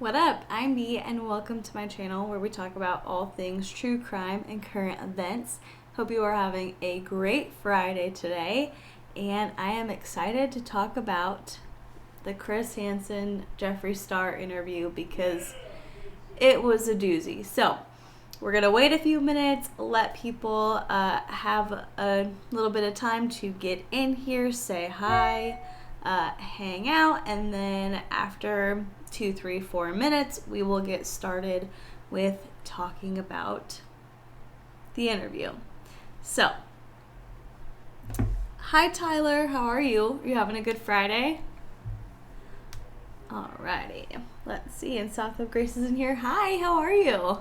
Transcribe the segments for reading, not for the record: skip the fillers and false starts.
What up? I'm Bea and welcome to my channel where we talk about all things true crime and current events. Hope you are having a great Friday today, and I am excited to talk about the Chris Hansen Jeffree Star interview because it was a doozy. So we're going to wait a few minutes, let people have a little bit of time to get in here, say hi, hang out, and then after 2, 3, 4 minutes, we will get started with talking about the interview. So, hi Tyler, how are you? Are you having a good Friday? Alrighty, let's see, and South of Grace is in here. Hi, how are you?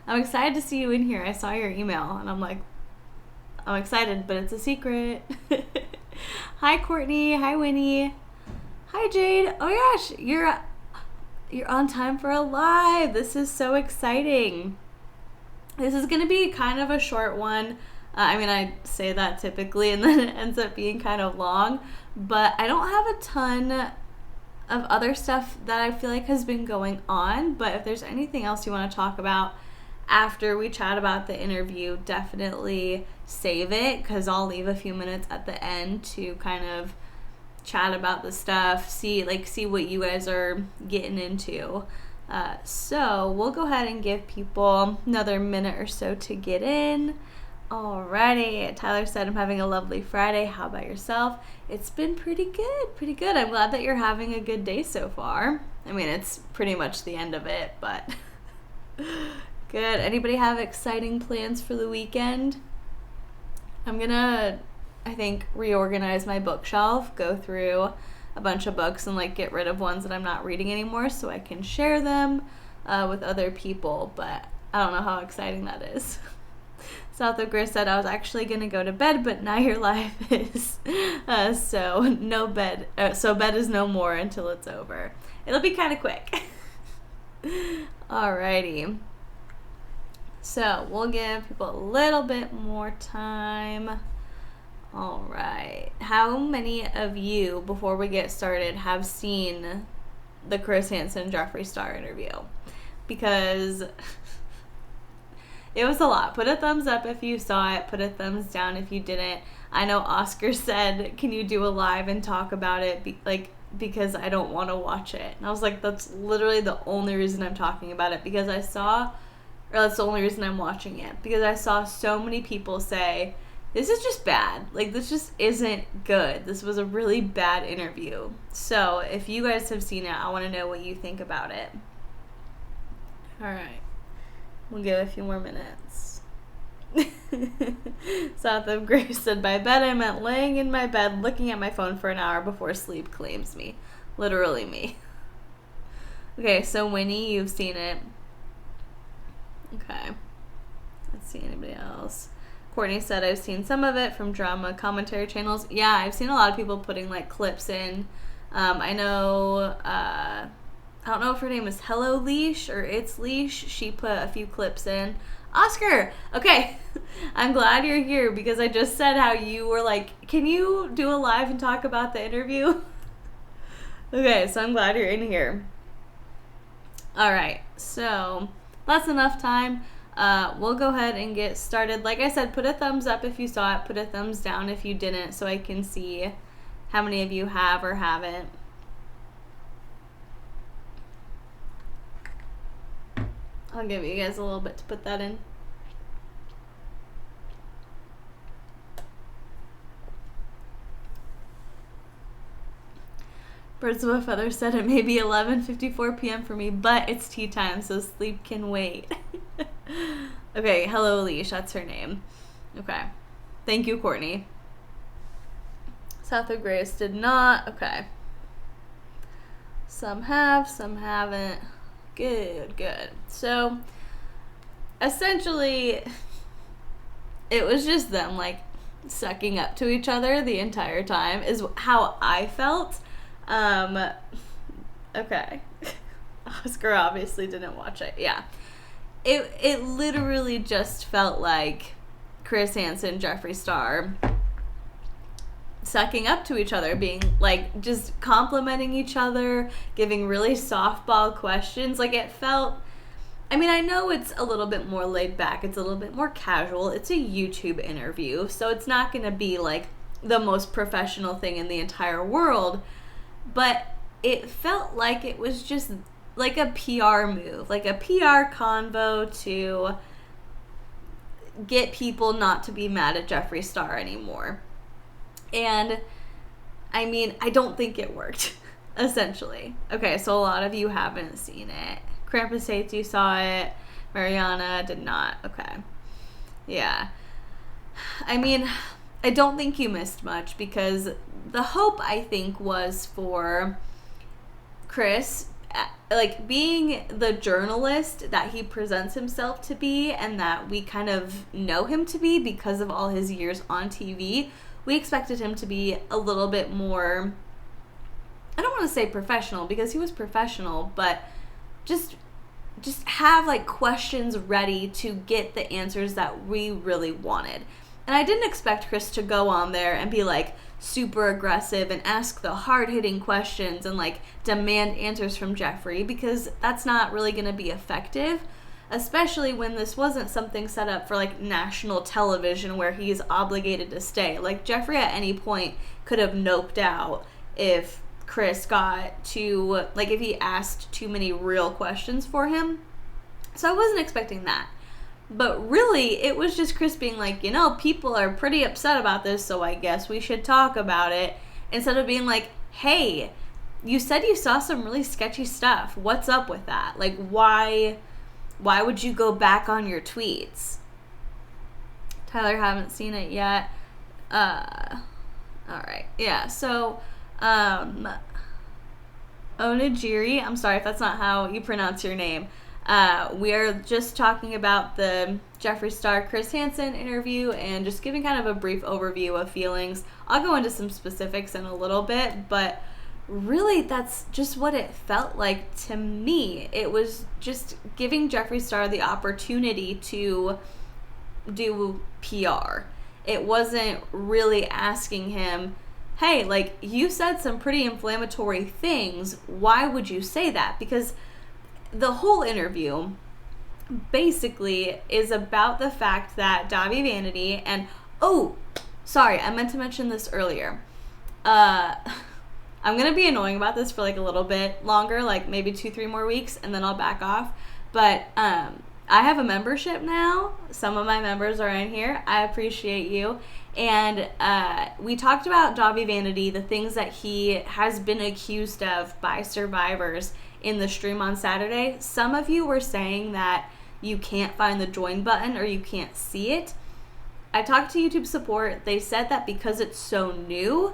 I'm excited to see you in here. I saw your email and I'm like, I'm excited, but it's a secret. Hi Courtney, hi Winnie, hi Jade. Oh my gosh, you're on time for a live. This is so exciting. This is going to be kind of a short one. I say that typically and then it ends up being kind of long, but I don't have a ton of other stuff that I feel like has been going on, but if there's anything else you want to talk about after we chat about the interview, definitely save it because I'll leave a few minutes at the end to kind of chat about the stuff, see what you guys are getting into. So we'll go ahead and give people another minute or so to get in. Alrighty, Tyler said, I'm having a lovely Friday. How about yourself? It's been pretty good. I'm glad that you're having a good day so far. I mean, it's pretty much the end of it, but good. Anybody have exciting plans for the weekend? I'm gonna, I think, reorganize my bookshelf, go through a bunch of books and get rid of ones that I'm not reading anymore so I can share them with other people, but I don't know how exciting that is. South of Grace said, I was actually going to go to bed, but now your life is. So no bed. So bed is no more until it's over. It'll be kind of quick. Alrighty. So we'll give people a little bit more time. All right. How many of you, before we get started, have seen the Chris Hansen Jeffree Star interview? Because it was a lot. Put a thumbs up if you saw it. Put a thumbs down if you didn't. I know Oscar said, can you do a live and talk about it? Because I don't want to watch it. And I was like, that's literally the only reason I'm talking about it. Because that's the only reason I'm watching it. Because I saw so many people say, this is just bad. This just isn't good. This was a really bad interview. So if you guys have seen it, I want to know what you think about it. All right. We'll give a few more minutes. South of Grace said, by bed I meant laying in my bed looking at my phone for an hour before sleep claims me. Literally me. Okay, so Winnie, you've seen it. Okay. Let's see, anybody else? Courtney said, I've seen some of it from drama commentary channels. Yeah, I've seen a lot of people putting clips in. I know, I don't know if her name is Hello Leash or It's Leash. She put a few clips in. Oscar! Okay, I'm glad you're here because I just said how you were can you do a live and talk about the interview? Okay, so I'm glad you're in here. Alright, so that's enough time. We'll go ahead and get started. Like I said, put a thumbs up if you saw it. Put a thumbs down if you didn't so I can see how many of you have or haven't. I'll give you guys a little bit to put that in. Birds of a Feather said it may be 11:54 p.m. for me, but it's tea time, so sleep can wait. Okay, Hello Leash, that's her name. Okay. Thank you, Courtney. South of Grace did not. Okay. Some have, some haven't. Good. So, essentially, it was just them, sucking up to each other the entire time, is how I felt. Okay. Oscar obviously didn't watch it. Yeah. It literally just felt like Chris Hansen, Jeffree Star, sucking up to each other, being like just complimenting each other, giving really softball questions. Like it felt, I mean, I know it's a little bit more laid back, it's a little bit more casual, it's a YouTube interview, so it's not going to be like the most professional thing in the entire world, but it felt like it was just like a PR move, like a PR convo to get people not to be mad at Jeffree Star anymore. And I mean, I don't think it worked, essentially. Okay, so a lot of you haven't seen it. Krampus hates you saw it. Mariana did not. Okay. Yeah. I mean, I don't think you missed much, because the hope, I think, was for Chris, like, being the journalist that he presents himself to be and that we kind of know him to be because of all his years on TV. We expected him to be a little bit more, I don't want to say professional, because he was professional, but just have like questions ready to get the answers that we really wanted. And I didn't expect Chris to go on there and be like super aggressive and ask the hard-hitting questions and like demand answers from Jeffree, because that's not really going to be effective, especially when this wasn't something set up for like national television where he's obligated to stay. Like Jeffree at any point could have noped out if Chris got too, like if he asked too many real questions for him. So I wasn't expecting that. But really, it was just Chris being like, you know, people are pretty upset about this, so I guess we should talk about it. Instead of being like, hey, you said you saw some really sketchy stuff. What's up with that? Like, why would you go back on your tweets? Tyler, haven't seen it yet. All right. Yeah, so Onigiri, I'm sorry if that's not how you pronounce your name. We are just talking about the Jeffree Star Chris Hansen interview and just giving kind of a brief overview of feelings. I'll go into some specifics in a little bit, but really that's just what it felt like to me. It was just giving Jeffree Star the opportunity to do PR. It wasn't really asking him, hey, like, you said some pretty inflammatory things. Why would you say that? Because the whole interview basically is about the fact that Davi Vanity and, oh, sorry, I meant to mention this earlier. I'm going to be annoying about this for like a little bit longer, like maybe 2-3 more weeks, and then I'll back off. But I have a membership now. Some of my members are in here. I appreciate you. And we talked about Davi Vanity, the things that he has been accused of by survivors in the stream on Saturday. Some of you were saying that you can't find the join button or you can't see it. I talked to YouTube support. They said that because it's so new,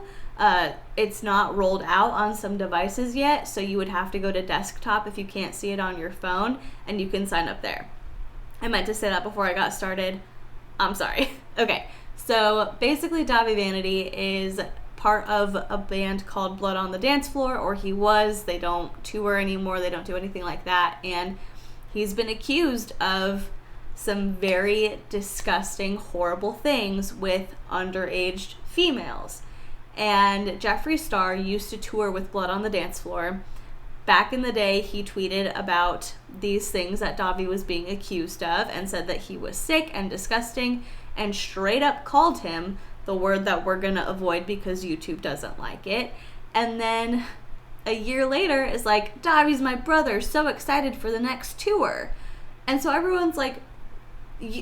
it's not rolled out on some devices yet, so you would have to go to desktop if you can't see it on your phone, and you can sign up there. I meant to say that before I got started. I'm sorry. Okay, so basically Davi Vanity is part of a band called Blood on the Dance Floor, or he was. They don't tour anymore. They don't do anything like that. And he's been accused of some very disgusting, horrible things with underage females. And Jeffree Star used to tour with Blood on the Dance Floor. Back in the day, he tweeted about these things that Davi was being accused of and said that he was sick and disgusting, and straight up called him the word that we're going to avoid because YouTube doesn't like it. And then a year later is like, Davi's my brother, so excited for the next tour. And so everyone's like,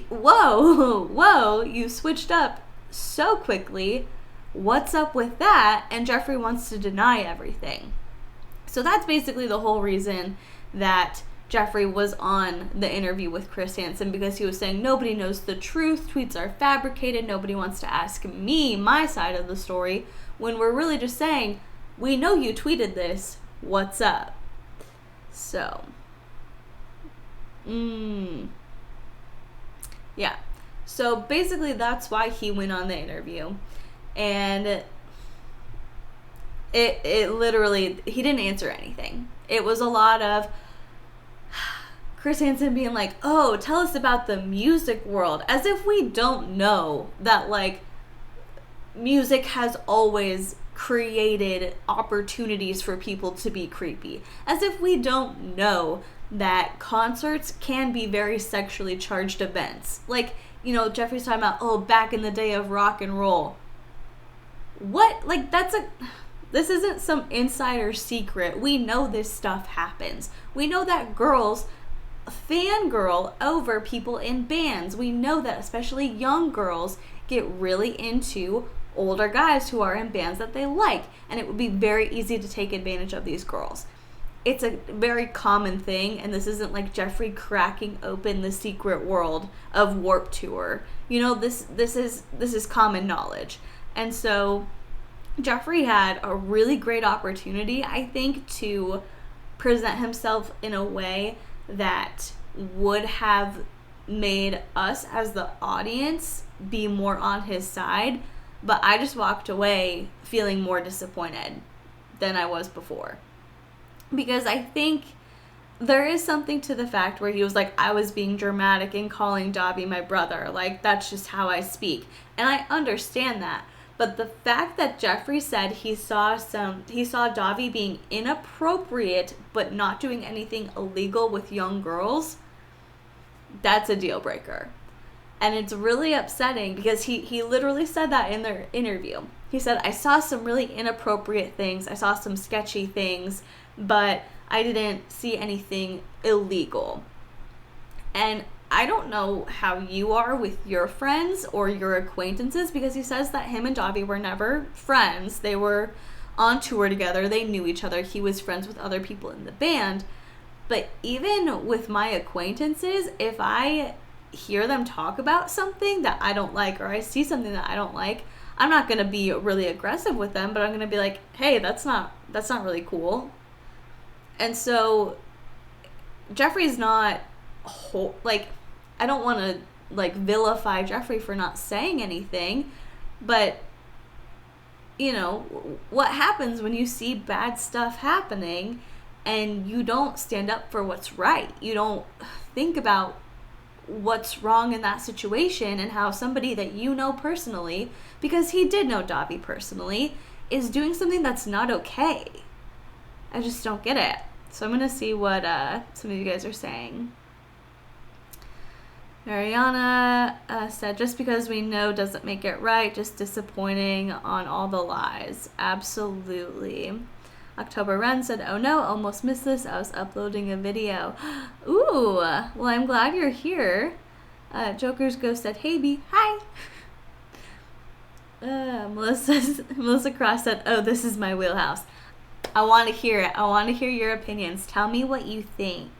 whoa, you switched up so quickly. What's up with that? And Jeffree wants to deny everything. So that's basically the whole reason that Jeffree was on the interview with Chris Hansen, because he was saying nobody knows the truth, tweets are fabricated, nobody wants to ask me my side of the story, when we're really just saying, we know you tweeted this, what's up? So, yeah. So basically that's why he went on the interview. And it literally, he didn't answer anything. It was a lot of Chris Hansen being like, oh, tell us about the music world, as if we don't know that, like, music has always created opportunities for people to be creepy. As if we don't know that concerts can be very sexually charged events. Like, you know, Jeffree's talking about, oh, back in the day of rock and roll. What? Like, this isn't some insider secret. We know this stuff happens. We know that girls fangirl over people in bands. We know that especially young girls get really into older guys who are in bands that they like. And it would be very easy to take advantage of these girls. It's a very common thing, and this isn't like Jeffree cracking open the secret world of Warped Tour. You know, this is common knowledge. And so Jeffree had a really great opportunity, I think, to present himself in a way that would have made us as the audience be more on his side, but I just walked away feeling more disappointed than I was before. Because I think there is something to the fact where he was like, I was being dramatic and calling Davi my brother. Like, that's just how I speak. And I understand that. But the fact that Jeffree said he saw Davi being inappropriate but not doing anything illegal with young girls, that's a deal breaker. And it's really upsetting because he literally said that in their interview. He said, I saw some really inappropriate things. I saw some sketchy things, but I didn't see anything illegal. And I don't know how you are with your friends or your acquaintances, because he says that him and Davi were never friends. They were on tour together. They knew each other. He was friends with other people in the band. But even with my acquaintances, if I hear them talk about something that I don't like, or I see something that I don't like, I'm not going to be really aggressive with them, but I'm going to be like, hey, that's not really cool. And so Jeffree's not like, I don't want to like vilify Jeffree for not saying anything, but you know, what happens when you see bad stuff happening and you don't stand up for what's right? You don't think about what's wrong in that situation and how somebody that you know personally, because he did know Davi personally, is doing something that's not okay. I just don't get it. So I'm going to see what some of you guys are saying. Mariana said, just because we know doesn't make it right, just disappointing on all the lies. Absolutely. October Run said, oh no, almost missed this. I was uploading a video. Ooh, well, I'm glad you're here. Joker's Ghost said, hey, B. Hi. Melissa Cross said, oh, this is my wheelhouse. I want to hear it. I want to hear your opinions. Tell me what you think.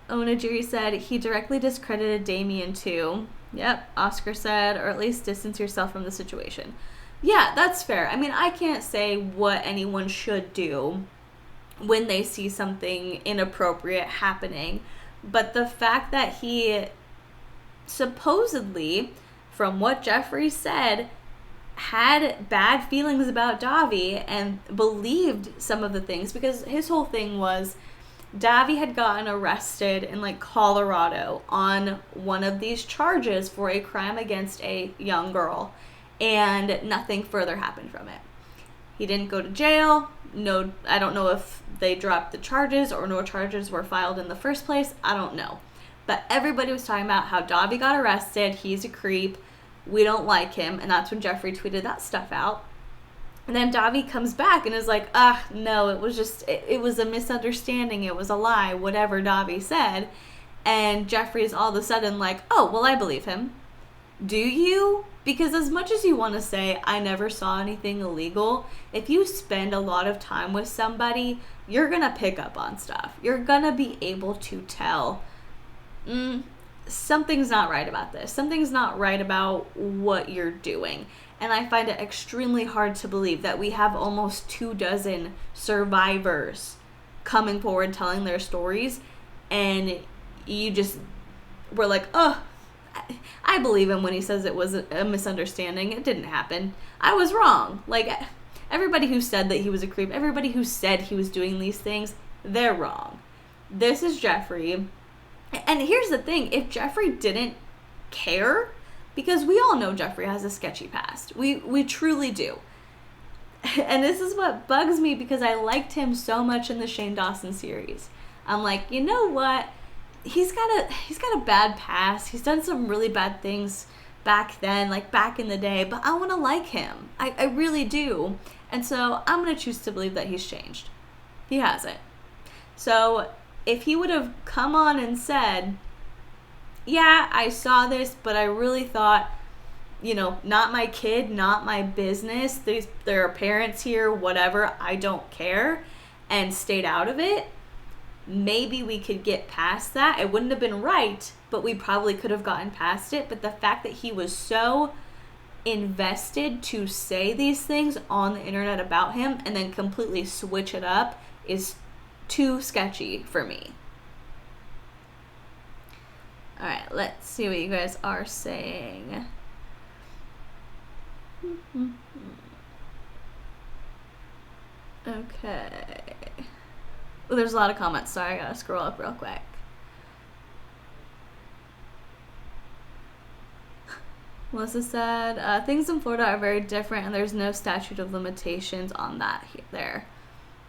Onajiri said, he directly discredited Damien too. Yep. Oscar said, or at least distance yourself from the situation. Yeah, that's fair. I mean, I can't say what anyone should do when they see something inappropriate happening. But the fact that he supposedly, from what Jeffree said, had bad feelings about Davi and believed some of the things, because his whole thing was Davi had gotten arrested in like Colorado on one of these charges for a crime against a young girl, and nothing further happened from it. He didn't go to jail. No, I don't know if they dropped the charges or no charges were filed in the first place. I don't know. But everybody was talking about how Davi got arrested. He's a creep. We don't like him. And that's when Jeffree tweeted that stuff out. And then Davi comes back and is like, no, it was just, it was a misunderstanding. It was a lie, whatever Davi said. And Jeffree is all of a sudden like, oh, well, I believe him. Do you? Because as much as you want to say, I never saw anything illegal, if you spend a lot of time with somebody, you're going to pick up on stuff. You're going to be able to tell, something's not right about this. Something's not right about what you're doing. And I find it extremely hard to believe that we have almost 24 survivors coming forward telling their stories, and you just were like, oh, I believe him when he says it was a misunderstanding. It didn't happen. I was wrong. Like, everybody who said that he was a creep, everybody who said he was doing these things, they're wrong. This is Jeffree. And here's the thing. If Jeffree didn't care, because we all know Jeffree has a sketchy past. We truly do. And this is what bugs me, because I liked him so much in the Shane Dawson series. I'm like, you know what? He's got a bad past. He's done some really bad things back then, like back in the day, but I want to like him. I really do. And so I'm going to choose to believe that he's changed. He hasn't. So if he would have come on and said, yeah, I saw this, but I really thought, you know, not my kid, not my business. There are parents here, whatever, I don't care, and stayed out of it, maybe we could get past that. It wouldn't have been right, but we probably could have gotten past it. But the fact that he was so invested to say these things on the internet about him and then completely switch it up is too sketchy for me. All right, let's see what you guys are saying. Okay. Well, there's a lot of comments. Sorry, I gotta scroll up real quick. Melissa said, things in Florida are very different and there's no statute of limitations on that there.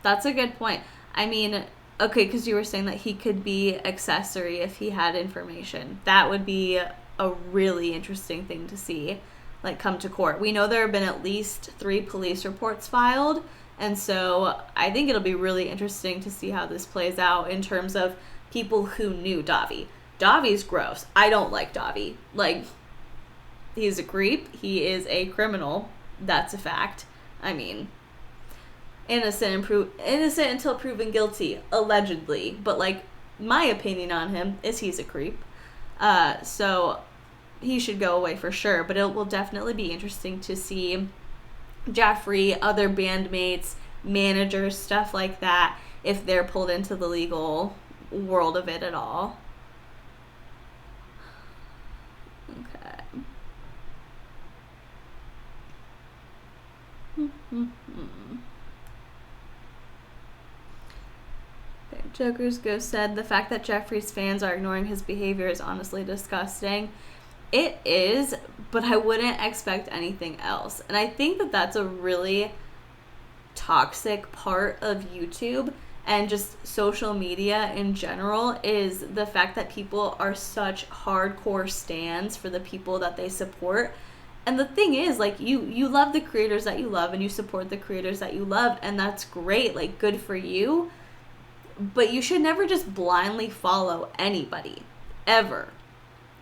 That's a good point. I mean, okay, because you were saying that he could be accessory if he had information. That would be a really interesting thing to see, like, come to court. We know there have been at least 3 police reports filed, and so I think it'll be really interesting to see how this plays out in terms of people who knew Davi. Davi's gross. I don't like Davi. Like, he's a creep. He is a criminal. That's a fact. I mean, innocent until proven guilty, allegedly. But, like, my opinion on him is he's a creep. So he should go away for sure. But it will definitely be interesting to see Jeffree, other bandmates, managers, stuff like that, if they're pulled into the legal world of it at all. Okay. Okay, Joker's Ghost said, the fact that Jeffree's fans are ignoring his behavior is honestly disgusting. It is, but I wouldn't expect anything else. And I think that that's a really toxic part of YouTube and just social media in general, is the fact that people are such hardcore stans for the people that they support. And the thing is, like, you love the creators that you love and you support the creators that you love, and that's great, like, good for you. But you should never just blindly follow anybody, ever.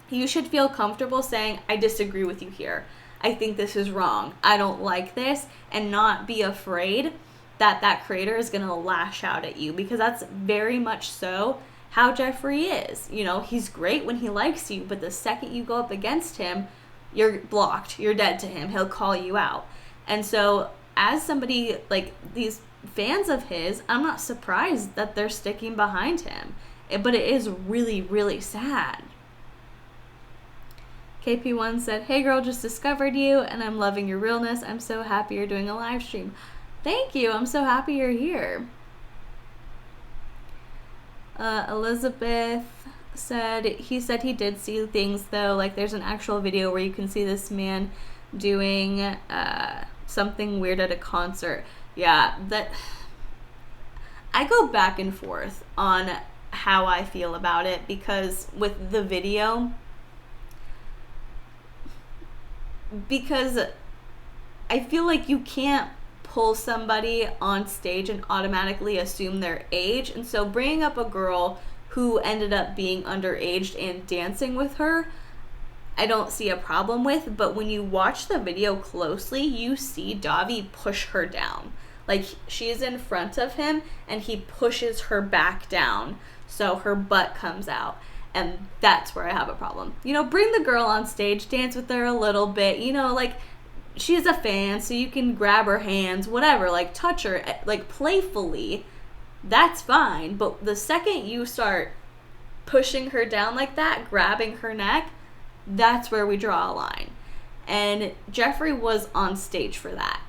You should feel comfortable saying, I disagree with you here. I think this is wrong. I don't like this, and not be afraid that that creator is going to lash out at you, because that's very much so how Jeffree is. You know, he's great when he likes you, but the second you go up against him, you're blocked. You're dead to him. He'll call you out. And so as somebody, like, these fans of his, I'm not surprised that they're sticking behind him. But it is really, really sad. KP1 said, hey girl, just discovered you and I'm loving your realness. I'm so happy you're doing a live stream. Thank you. I'm so happy you're here. Elizabeth said he did see things though. Like, there's an actual video where you can see this man doing something weird at a concert. Yeah, that I go back and forth on how I feel about it, because with the video, because I feel like you can't pull somebody on stage and automatically assume their age. And so bringing up a girl who ended up being underage and dancing with her, I don't see a problem with. But when you watch the video closely, you see Davi push her down. Like, she's in front of him and he pushes her back down so her butt comes out. And that's where I have a problem. You know, bring the girl on stage, dance with her a little bit, you know, like, she's a fan, so you can grab her hands, whatever, like, touch her, like, playfully, that's fine. But the second you start pushing her down like that, grabbing her neck, that's where we draw a line. And Jeffree was on stage for that.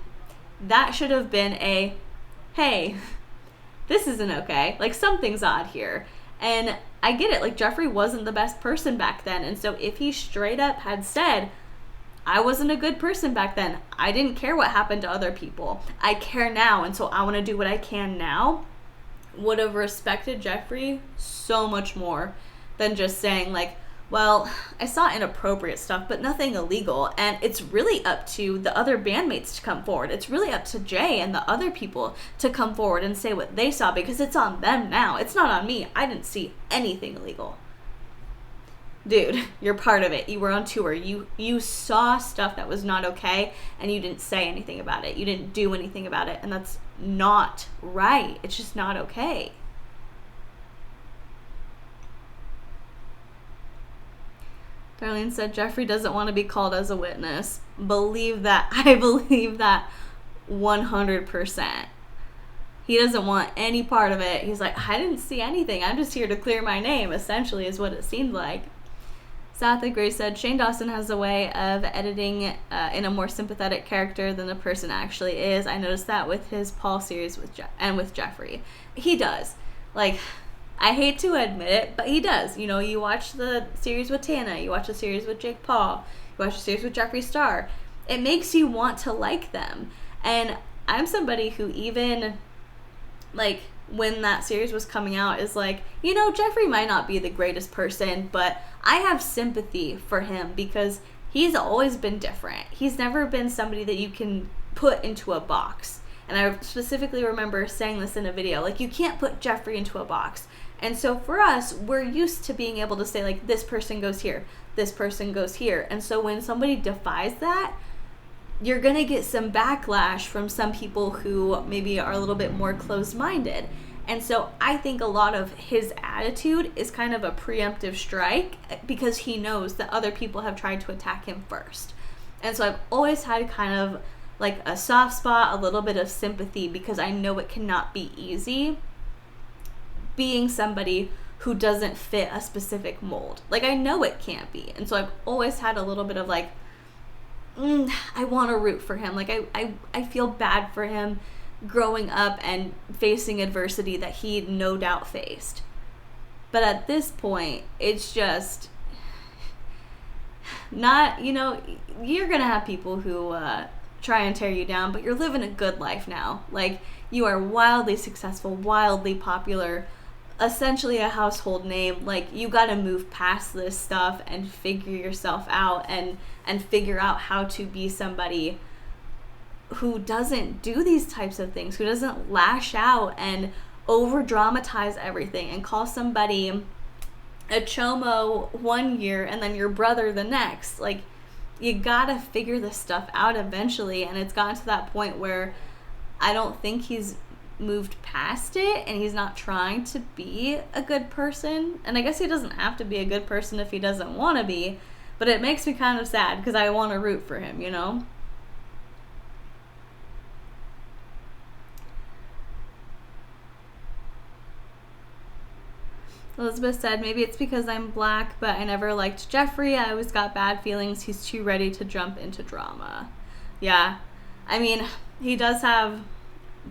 That should have been a, hey, this isn't okay. Like, something's odd here. And I get it. Like, Jeffree wasn't the best person back then. And so if he straight up had said, I wasn't a good person back then. I didn't care what happened to other people. I care now, and so I want to do what I can now. Would have respected Jeffree so much more than just saying like, well, I saw inappropriate stuff, but nothing illegal. And it's really up to the other bandmates to come forward. It's really up to Jay and the other people to come forward and say what they saw, because it's on them now. It's not on me. I didn't see anything illegal. Dude, you're part of it. You were on tour. You saw stuff that was not okay, and you didn't say anything about it. You didn't do anything about it, and that's not right. It's just not okay. Darlene said Jeffree doesn't want to be called as a witness. Believe that. I believe that 100%. He doesn't want any part of it. He's like, I didn't see anything. I'm just here to clear my name, essentially, is what it seemed like. South of Grace said Shane Dawson has a way of editing in a more sympathetic character than the person actually is. I noticed that with his Paul series with Jeffree. He does. Like, I hate to admit it, but he does. You know, you watch the series with Tana, you watch the series with Jake Paul, you watch the series with Jeffree Star. It makes you want to like them. And I'm somebody who even, like, when that series was coming out, is like, you know, Jeffree might not be the greatest person, but I have sympathy for him because he's always been different. He's never been somebody that you can put into a box. And I specifically remember saying this in a video, like, you can't put Jeffree into a box. And so for us, we're used to being able to say, like, this person goes here, this person goes here. And so when somebody defies that, you're going to get some backlash from some people who maybe are a little bit more closed-minded. And so I think a lot of his attitude is kind of a preemptive strike because he knows that other people have tried to attack him first. And so I've always had kind of like a soft spot, a little bit of sympathy, because I know it cannot be easy being somebody who doesn't fit a specific mold. Like, I know it can't be. And so I've always had a little bit of like, I want to root for him. Like, I feel bad for him growing up and facing adversity that he no doubt faced. But at this point, it's just not, you know, you're going to have people who try and tear you down, but you're living a good life now. Like, you are wildly successful, wildly popular, essentially a household name. Like, you got to move past this stuff and figure yourself out and figure out how to be somebody who doesn't do these types of things, who doesn't lash out and over dramatize everything and call somebody a chomo one year and then your brother the next. Like, you gotta figure this stuff out eventually, and it's gotten to that point where I don't think he's moved past it, and he's not trying to be a good person. And I guess he doesn't have to be a good person if he doesn't want to be, but it makes me kind of sad because I want to root for him, you know? Elizabeth said, maybe it's because I'm black, but I never liked Jeffree. I always got bad feelings. He's too ready to jump into drama. Yeah. I mean, he does have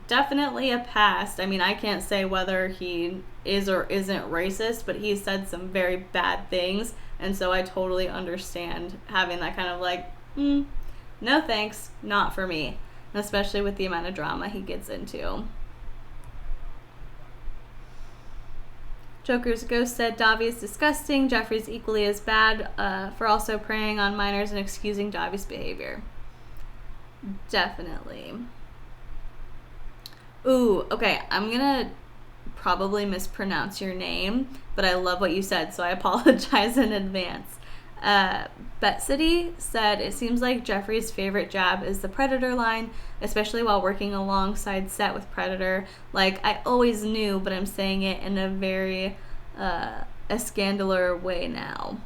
definitely a past. I mean, I can't say whether he is or isn't racist, but he said some very bad things. And so I totally understand having that kind of like, no thanks, not for me. And especially with the amount of drama he gets into. Joker's Ghost said, Davi is disgusting. Jeffree's equally as bad for also preying on minors and excusing Davi's behavior. Definitely. Ooh, okay, I'm gonna probably mispronounce your name, but I love what you said, so I apologize in advance. Betsity said, it seems like Jeffree's favorite jab is the Predator line, especially while working alongside set with Predator. Like, I always knew, but I'm saying it in a very a scandalar way now.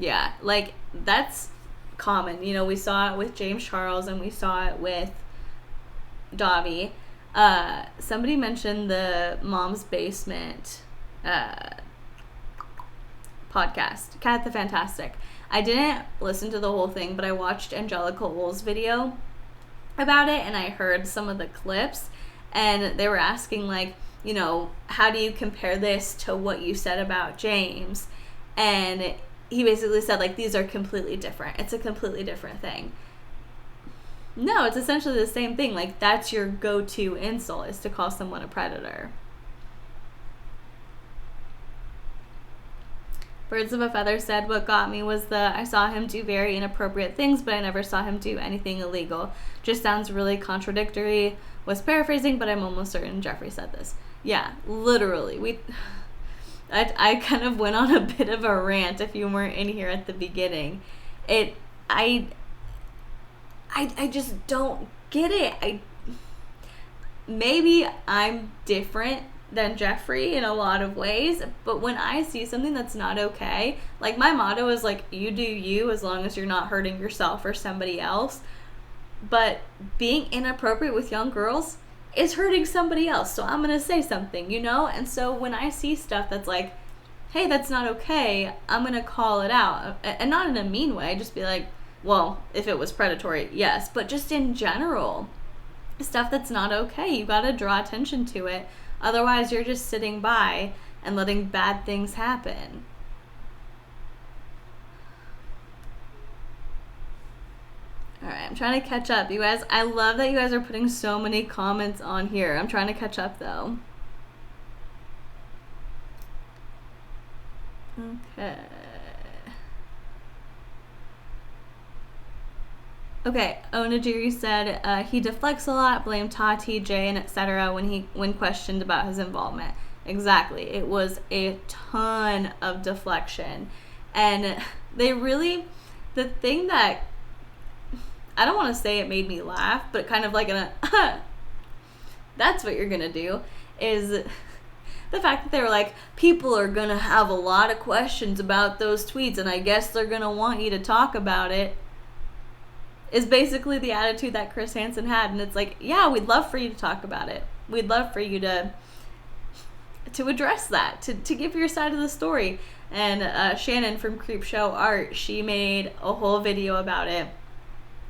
Yeah, like, that's common. You know, we saw it with James Charles and we saw it with Davi. Somebody mentioned the Mom's Basement podcast, Cat the Fantastic. I didn't listen to the whole thing, but I watched Angelica Oles' video about it, and I heard some of the clips, and they were asking, like, you know, how do you compare this to what you said about James? And he basically said, like, these are completely different. It's a completely different thing. No, it's essentially the same thing. Like, that's your go-to insult, is to call someone a predator. Birds of a Feather said, what got me was I saw him do very inappropriate things, but I never saw him do anything illegal. Just sounds really contradictory. Was paraphrasing, but I'm almost certain Jeffree said this. Yeah, literally. I kind of went on a bit of a rant if you weren't in here at the beginning. I just don't get it. Maybe I'm different than Jeffree in a lot of ways, but when I see something that's not okay, like, my motto is, like, you do you as long as you're not hurting yourself or somebody else. But being inappropriate with young girls is hurting somebody else, so I'm gonna say something, you know? And so when I see stuff that's like, hey, that's not okay, I'm gonna call it out. And not in a mean way, just be like, well, if it was predatory, yes, but just in general, stuff that's not okay, you gotta draw attention to it. Otherwise, you're just sitting by and letting bad things happen. All right, I'm trying to catch up. You guys, I love that you guys are putting so many comments on here. I'm trying to catch up, though. Okay. Okay, Onajiri said he deflects a lot, blamed Tati, Jay, and etc. when questioned about his involvement. Exactly. It was a ton of deflection. And they really, the thing that, I don't want to say it made me laugh, but kind of like that's what you're going to do, is the fact that they were like, people are going to have a lot of questions about those tweets, and I guess they're going to want you to talk about it, is basically the attitude that Chris Hansen had. And it's like, yeah, we'd love for you to talk about it. We'd love for you to address that, to give your side of the story. And Shannon from Creepshow Art, she made a whole video about it,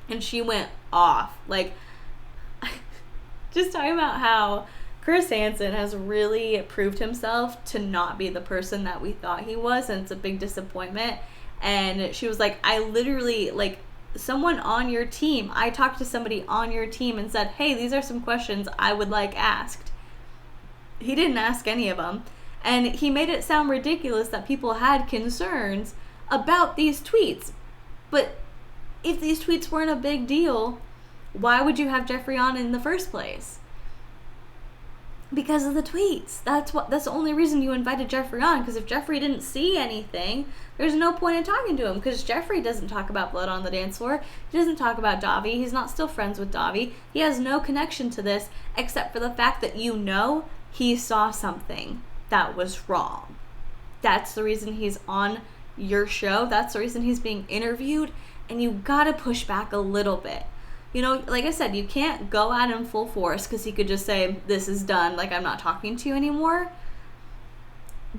and she went off. Like, just talking about how Chris Hansen has really proved himself to not be the person that we thought he was, and it's a big disappointment. And she was like, I literally, like, someone on your team, I talked to somebody on your team and said, hey, these are some questions I would like asked. He didn't ask any of them. And he made it sound ridiculous that people had concerns about these tweets. But if these tweets weren't a big deal, why would you have Jeffree on in the first place? Because of the tweets. That's the only reason you invited Jeffree on, because if Jeffree didn't see anything, there's no point in talking to him, because Jeffree doesn't talk about blood on the dance floor. He doesn't talk about Davi. He's not still friends with Davi. He has no connection to this except for the fact that he saw something that was wrong. That's the reason he's on your show. That's the reason he's being interviewed, and you gotta push back a little bit. You know, like I said, you can't go at him full force, because he could just say, this is done, like, I'm not talking to you anymore.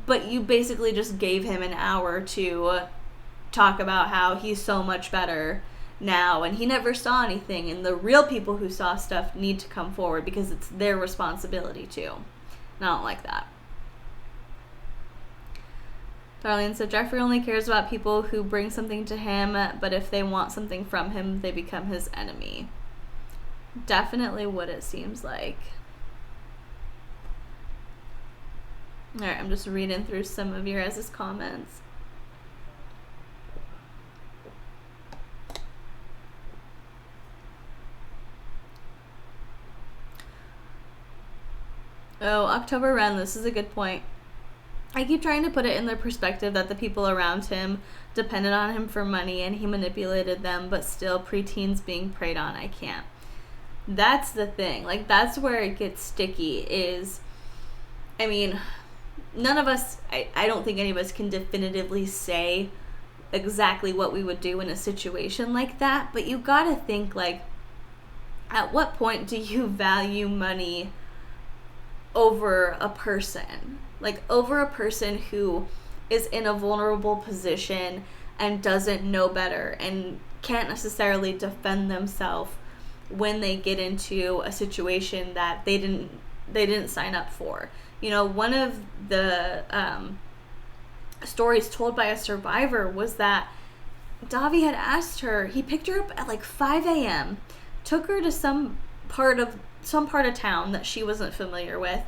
But you basically just gave him an hour to talk about how he's so much better now, and he never saw anything, and the real people who saw stuff need to come forward, because it's their responsibility too. And I don't like that. Darlene said, Jeffree only cares about people who bring something to him, but if they want something from him, they become his enemy. Definitely what it seems like. Alright, I'm just reading through some of your guys' comments. Oh, October Ren, this is a good point. I keep trying to put it in the perspective that the people around him depended on him for money and he manipulated them, but still preteens being preyed on. I can't. That's the thing. Like, that's where it gets sticky is, I mean, none of us, I don't think any of us can definitively say exactly what we would do in a situation like that, but you gotta think, like, at what point do you value money over a person? Like, over a person who is in a vulnerable position and doesn't know better and can't necessarily defend themselves when they get into a situation that they didn't sign up for. You know, one of the stories told by a survivor was that Davi had asked her, he picked her up at like 5 a.m., took her to some part of town that she wasn't familiar with,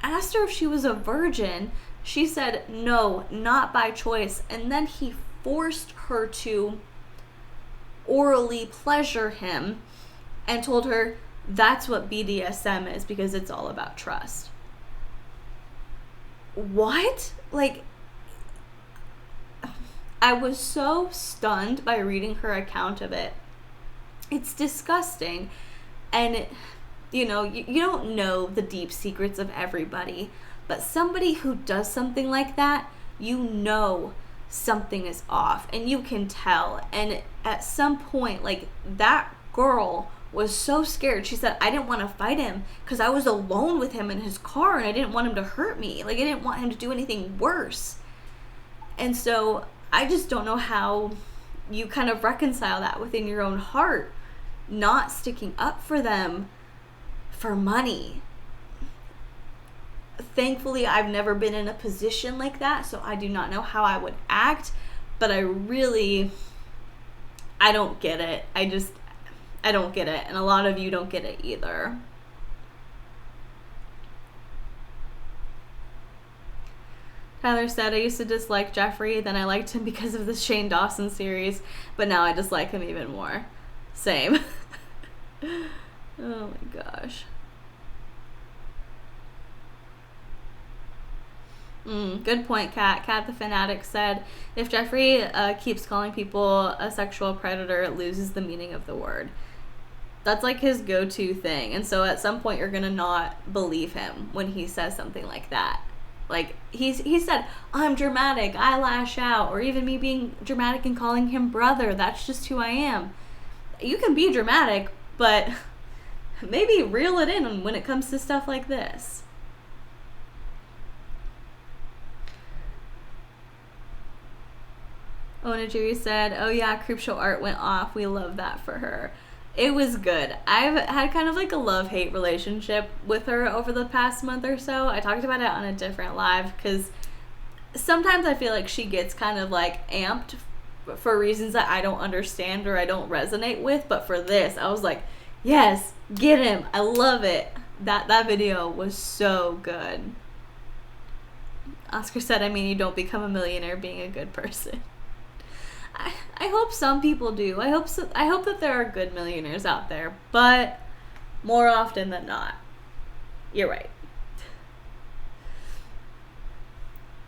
asked her if she was a virgin. She said no, not by choice, and then he forced her to orally pleasure him and told her that's what BDSM is, because it's all about trust. What? Like, I was so stunned by reading her account of it. It's disgusting. And, you don't know the deep secrets of everybody, but somebody who does something like that, something is off, and you can tell. And at some point, like, that girl was so scared. She said, I didn't want to fight him because I was alone with him in his car, and I didn't want him to hurt me. Like, I didn't want him to do anything worse. And so I just don't know how you kind of reconcile that within your own heart, not sticking up for them for money. Thankfully, I've never been in a position like that, so I do not know how I would act, but I don't get it. I don't get it, and a lot of you don't get it either. Tyler said, I used to dislike Jeffree, then I liked him because of the Shane Dawson series, but now I dislike him even more. Same. Oh my gosh. Good point, Kat. Kat the Fanatic said, if Jeffree keeps calling people a sexual predator, it loses the meaning of the word. That's like his go-to thing. And so at some point you're going to not believe him when he says something like that. Like, he said, I'm dramatic, I lash out, or even me being dramatic and calling him brother. That's just who I am. You can be dramatic, but maybe reel it in when it comes to stuff like this. Onajiri said, oh yeah, Creepshow art went off. We love that for her. It was good. I've had kind of like a love-hate relationship with her over the past month or so. I talked about it on a different live because sometimes I feel like she gets kind of like amped for reasons that I don't understand or I don't resonate with. But for this, I was like, yes, get him. I love it. That video was so good. Oscar said, I mean, you don't become a millionaire being a good person. I hope some people do. I hope that there are good millionaires out there, but more often than not. You're right.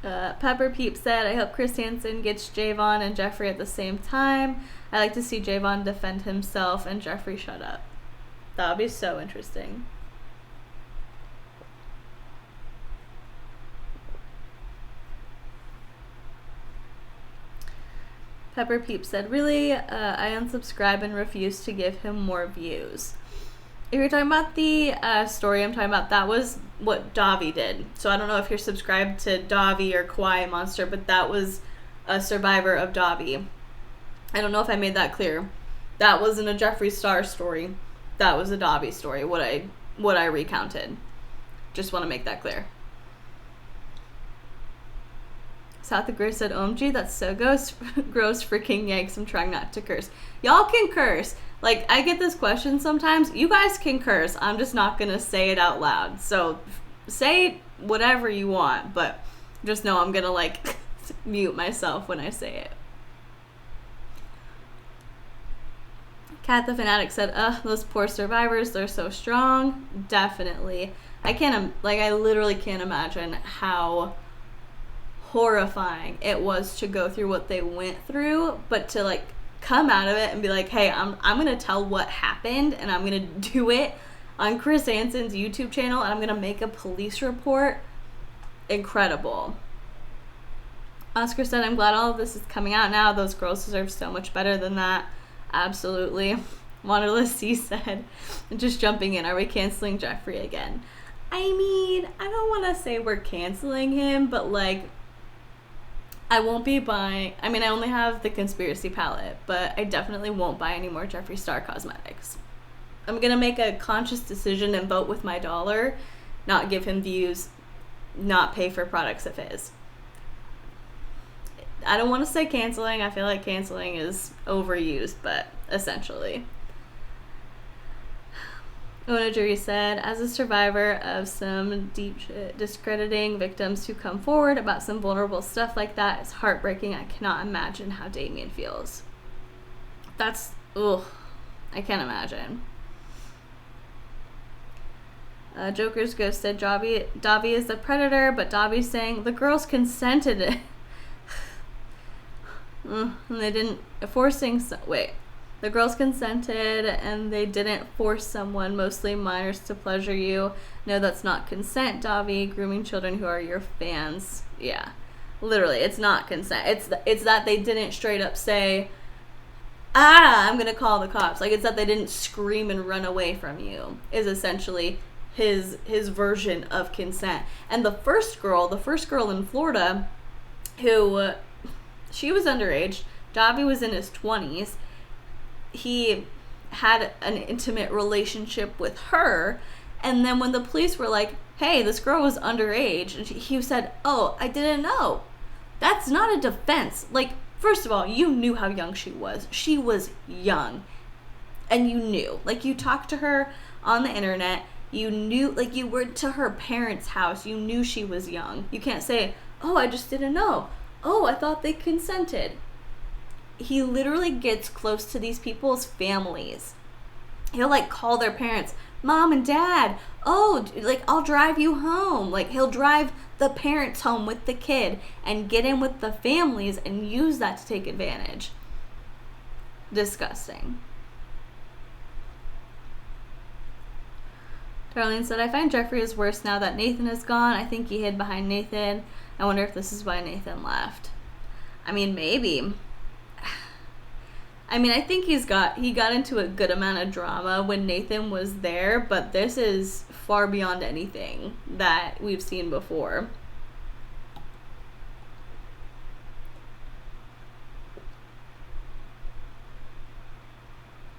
Pepper Peep said, I hope Chris Hansen gets Javon and Jeffree at the same time. I like to see Javon defend himself and Jeffree shut up. That would be so interesting. Pepper Peep said, really, I unsubscribe and refuse to give him more views. If you're talking about the story I'm talking about, that was what Davi did. So I don't know if you're subscribed to Davi or Kawaii Monster, but that was a survivor of Davi. I don't know if I made that clear. That wasn't a Jeffree Star story. That was a Davi story, what I recounted. Just want to make that clear. South of Grace said, OMG, that's so gross, freaking yikes, I'm trying not to curse. Y'all can curse. Like, I get this question sometimes. You guys can curse. I'm just not going to say it out loud. So, say whatever you want, but just know I'm going to, like, mute myself when I say it. Kat the Fanatic said, ugh, those poor survivors, they're so strong. Definitely. I literally can't imagine how horrifying it was to go through what they went through, but to like come out of it and be like, hey, I'm gonna tell what happened, and I'm gonna do it on Chris Hansen's YouTube channel, and I'm gonna make a police report. Incredible. Oscar said, I'm glad all of this is coming out now. Those girls deserve so much better than that. Absolutely. Monolith C said, just jumping in, are we canceling Jeffree again? I mean, I don't want to say we're canceling him, but like, I won't be buying, I mean, I only have the Conspiracy palette, but I definitely won't buy any more Jeffree Star cosmetics. I'm going to make a conscious decision and vote with my dollar, not give him views, not pay for products of his. I don't want to say canceling. I feel like canceling is overused, but essentially. Onajiri said, as a survivor of some deep shit, discrediting victims who come forward about some vulnerable stuff like that is heartbreaking. I cannot imagine how Damien feels. That's, ugh, I can't imagine. Joker's Ghost said, Davi is the predator, but Davi's saying the girls consented it. And they didn't, the girls consented and they didn't force someone, mostly minors, to pleasure you. No, that's not consent, Davi. Grooming children who are your fans. Yeah, literally, it's not consent. It's that they didn't straight up say, I'm gonna call the cops. Like, it's that they didn't scream and run away from you, is essentially his version of consent. And the first girl in Florida, who, she was underage. Davi was in his 20s. He had an intimate relationship with her, and then when the police were like, hey, this girl was underage, and he said, oh, I didn't know. That's not a defense. Like, first of all, you knew how young she was. She was young, and you knew. Like, you talked to her on the internet. You knew, like, you went to her parents' house. You knew she was young. You can't say, oh, I just didn't know. Oh, I thought they consented. He literally gets close to these people's families. He'll, like, call their parents, Mom and Dad, oh, like, I'll drive you home. Like, he'll drive the parents home with the kid and get in with the families and use that to take advantage. Disgusting. Darlene said, I find Jeffree is worse now that Nathan is gone. I think he hid behind Nathan. I wonder if this is why Nathan left. I mean, maybe. I mean, I think he got into a good amount of drama when Nathan was there, but this is far beyond anything that we've seen before.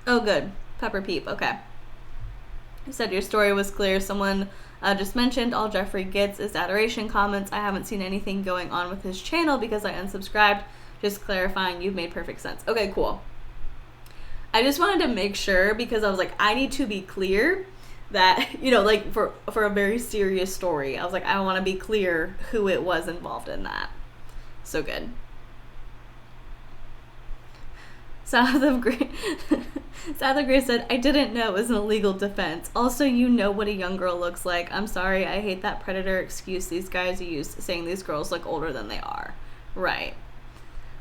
Oh, good. Pepper Peep. Okay. You said your story was clear. Someone just mentioned all Jeffree gets is adoration comments. I haven't seen anything going on with his channel because I unsubscribed. Just clarifying, you've made perfect sense. Okay, cool. I just wanted to make sure because I was like, I need to be clear that, you know, like for a very serious story, I was like, I want to be clear who it was involved in that. So good. South of Grace said, I didn't know it was an illegal defense. Also, you know what a young girl looks like. I'm sorry, I hate that predator excuse these guys use, saying these girls look older than they are. Right.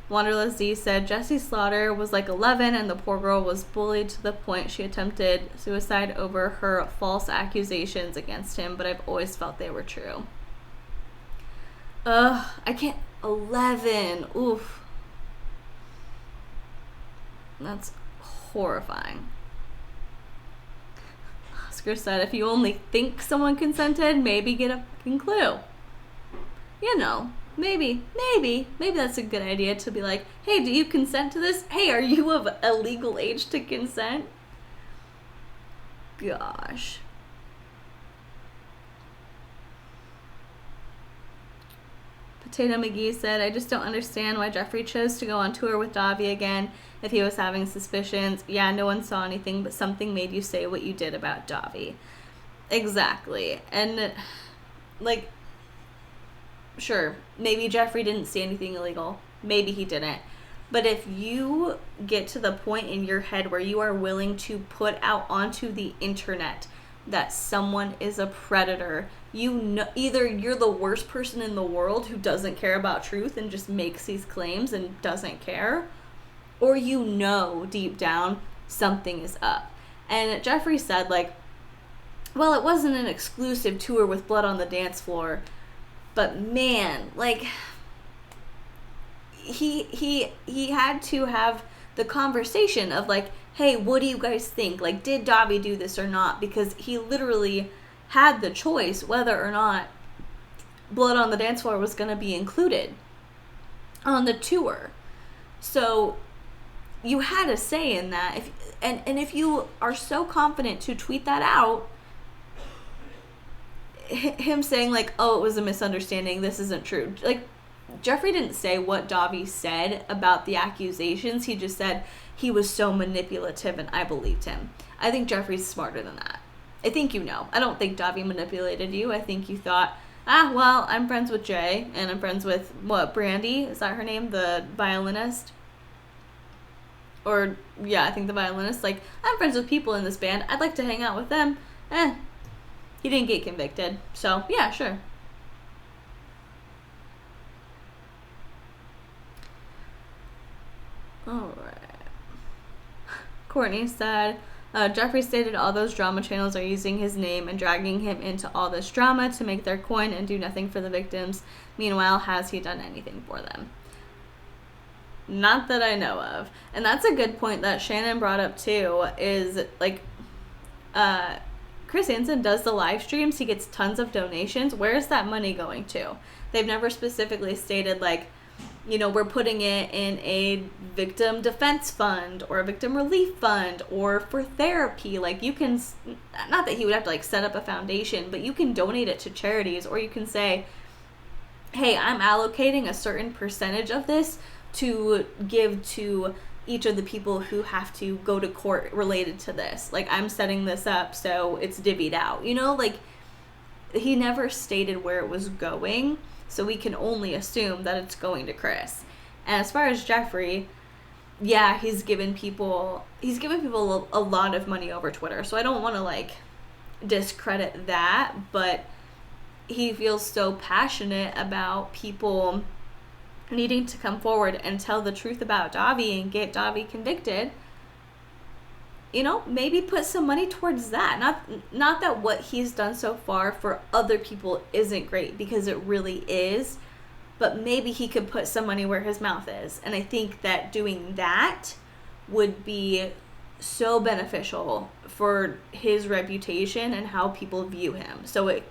Wanderless D said, Jessie Slaughter was like 11 and the poor girl was bullied to the point she attempted suicide over her false accusations against him, but I've always felt they were true. I can't. 11. Oof. That's horrifying. Oscar said, if you only think someone consented, maybe get a fucking clue. You know, maybe that's a good idea to be like, hey, do you consent to this? Hey, are you of a legal age to consent? Gosh. Potato McGee said, I just don't understand why Jeffree chose to go on tour with Davi again if he was having suspicions. Yeah, no one saw anything, but something made you say what you did about Davi. Exactly. And, like, sure, maybe Jeffree didn't see anything illegal. Maybe he didn't. But if you get to the point in your head where you are willing to put out onto the internet that someone is a predator, you know, either you're the worst person in the world who doesn't care about truth and just makes these claims and doesn't care, or you know deep down something is up. And Jeffree said, like, well, it wasn't an exclusive tour with blood on the dance floor, but man, like, he had to have the conversation of like, hey, what do you guys think? Like, did Davi do this or not? Because he literally had the choice whether or not blood on the dance floor was going to be included on the tour. So you had a say in that. If you are so confident to tweet that out, him saying like, oh, it was a misunderstanding, this isn't true, like, Jeffree didn't say what Davi said about the accusations. He just said he was so manipulative and I believed him. I think Jeffree's smarter than that. I think you know. I don't think Davi manipulated you. I think you thought, well, I'm friends with Jay, and I'm friends with, Brandy? Is that her name? The violinist? Or, yeah, I think the violinist. Like, I'm friends with people in this band. I'd like to hang out with them. He didn't get convicted. So, yeah, sure. Alright. Courtney said, Jeffree stated all those drama channels are using his name and dragging him into all this drama to make their coin and do nothing for the victims. Meanwhile, has he done anything for them? Not that I know of. And that's a good point that Shannon brought up too, is like, Chris Hansen does the live streams. He gets tons of donations. Where is that money going to? They've never specifically stated, like, we're putting it in a victim defense fund or a victim relief fund or for therapy. Like, you can, not that he would have to, like, set up a foundation, but you can donate it to charities, or you can say, hey, I'm allocating a certain percentage of this to give to each of the people who have to go to court related to this. Like, I'm setting this up so it's divvied out. Like, he never stated where it was going. So we can only assume that it's going to Chris. And as far as Jeffree, yeah, he's given people a lot of money over Twitter. So I don't want to, like, discredit that, but he feels so passionate about people needing to come forward and tell the truth about Davi and get Davi convicted. Maybe put some money towards that. Not that what he's done so far for other people isn't great, because it really is, but maybe he could put some money where his mouth is. And I think that doing that would be so beneficial for his reputation and how people view him. So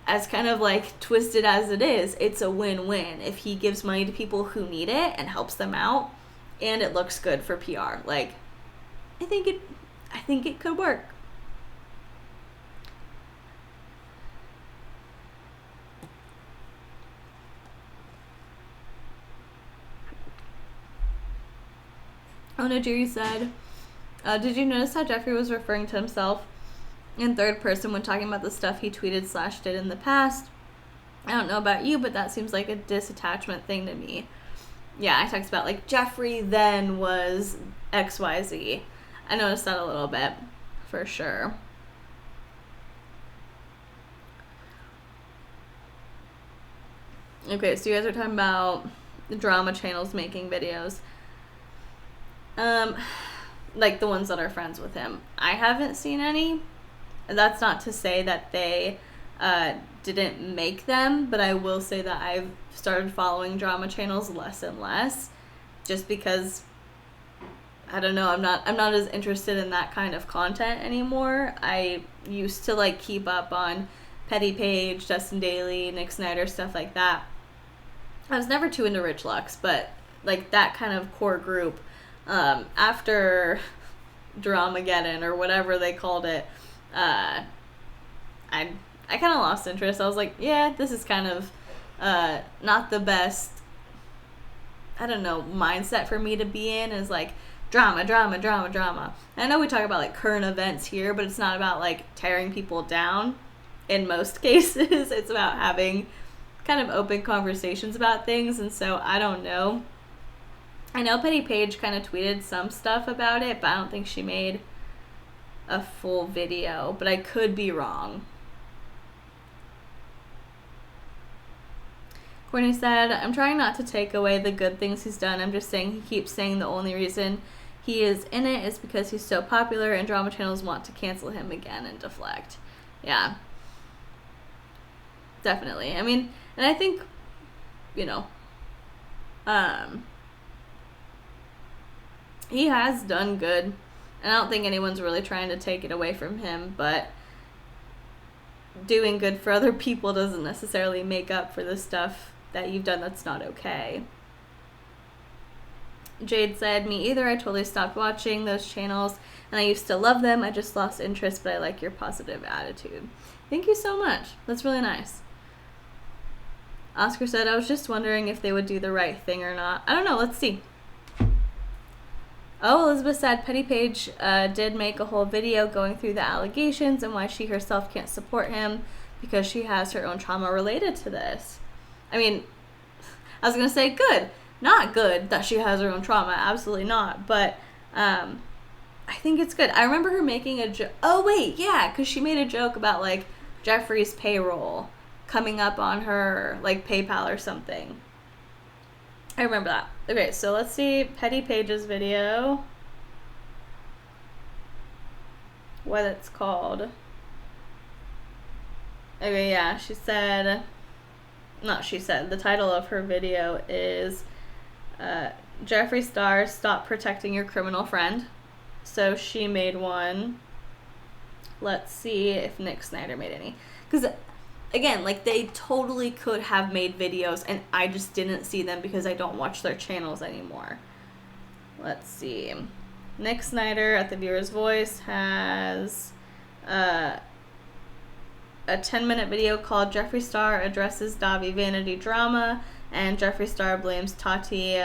as kind of like twisted as it is, it's a win-win if he gives money to people who need it and helps them out, and it looks good for PR. Like, I think it could work. Onajiri said, did you notice how Jeffree was referring to himself in third person when talking about the stuff he tweeted / did in the past? I don't know about you, but that seems like a disattachment thing to me. Yeah, I talked about, like, Jeffree then was XYZ. I noticed that a little bit, for sure. Okay, so you guys are talking about the drama channels making videos. Like the ones that are friends with him. I haven't seen any. That's not to say that they didn't make them, but I will say that I've started following drama channels less and less, just because, I don't know, I'm not as interested in that kind of content anymore. I used to, like, keep up on Petty Page, Dustin Daly, Nick Snyder, stuff like that. I was never too into Rich Lux, but, like, that kind of core group, after Dramageddon or whatever they called it, I kind of lost interest. I was like, yeah, this is kind of not the best, I don't know, mindset for me to be in, is like drama. I know we talk about, like, current events here, but it's not about, like, tearing people down in most cases. It's about having kind of open conversations about things. And so I don't know. I know Petty Page kind of tweeted some stuff about it, but I don't think she made a full video, but I could be wrong. Courtney said, I'm trying not to take away the good things he's done. I'm just saying he keeps saying the only reason he is in it is because he's so popular and drama channels want to cancel him again and deflect. Yeah. Definitely. I mean, and I think, he has done good. And I don't think anyone's really trying to take it away from him, but doing good for other people doesn't necessarily make up for the stuff that you've done that's not okay. Jade said, me either. I totally stopped watching those channels, and I used to love them. I just lost interest, but I like your positive attitude. Thank you so much. That's really nice. Oscar said, I was just wondering if they would do the right thing or not. I don't know. Let's see. Oh, Elizabeth said Petty Page did make a whole video going through the allegations and why she herself can't support him because she has her own trauma related to this. I mean, I was going to say good. Not good that she has her own trauma. Absolutely not. But I think it's good. I remember her making a joke. Oh, wait. Yeah, because she made a joke about, like, Jeffree's payroll coming up on her, like, PayPal or something. I remember that. Okay, so let's see Petty Page's video. What it's called. Okay, yeah, the title of her video is Jeffree Star, Stop Protecting Your Criminal Friend. So she made one. Let's see if Nick Snyder made any. Because, again, like, they totally could have made videos, and I just didn't see them because I don't watch their channels anymore. Let's see. Nick Snyder at The Viewer's Voice has a 10-minute video called Jeffree Star Addresses Davi Vanity Drama, and Jeffree Star blames Tati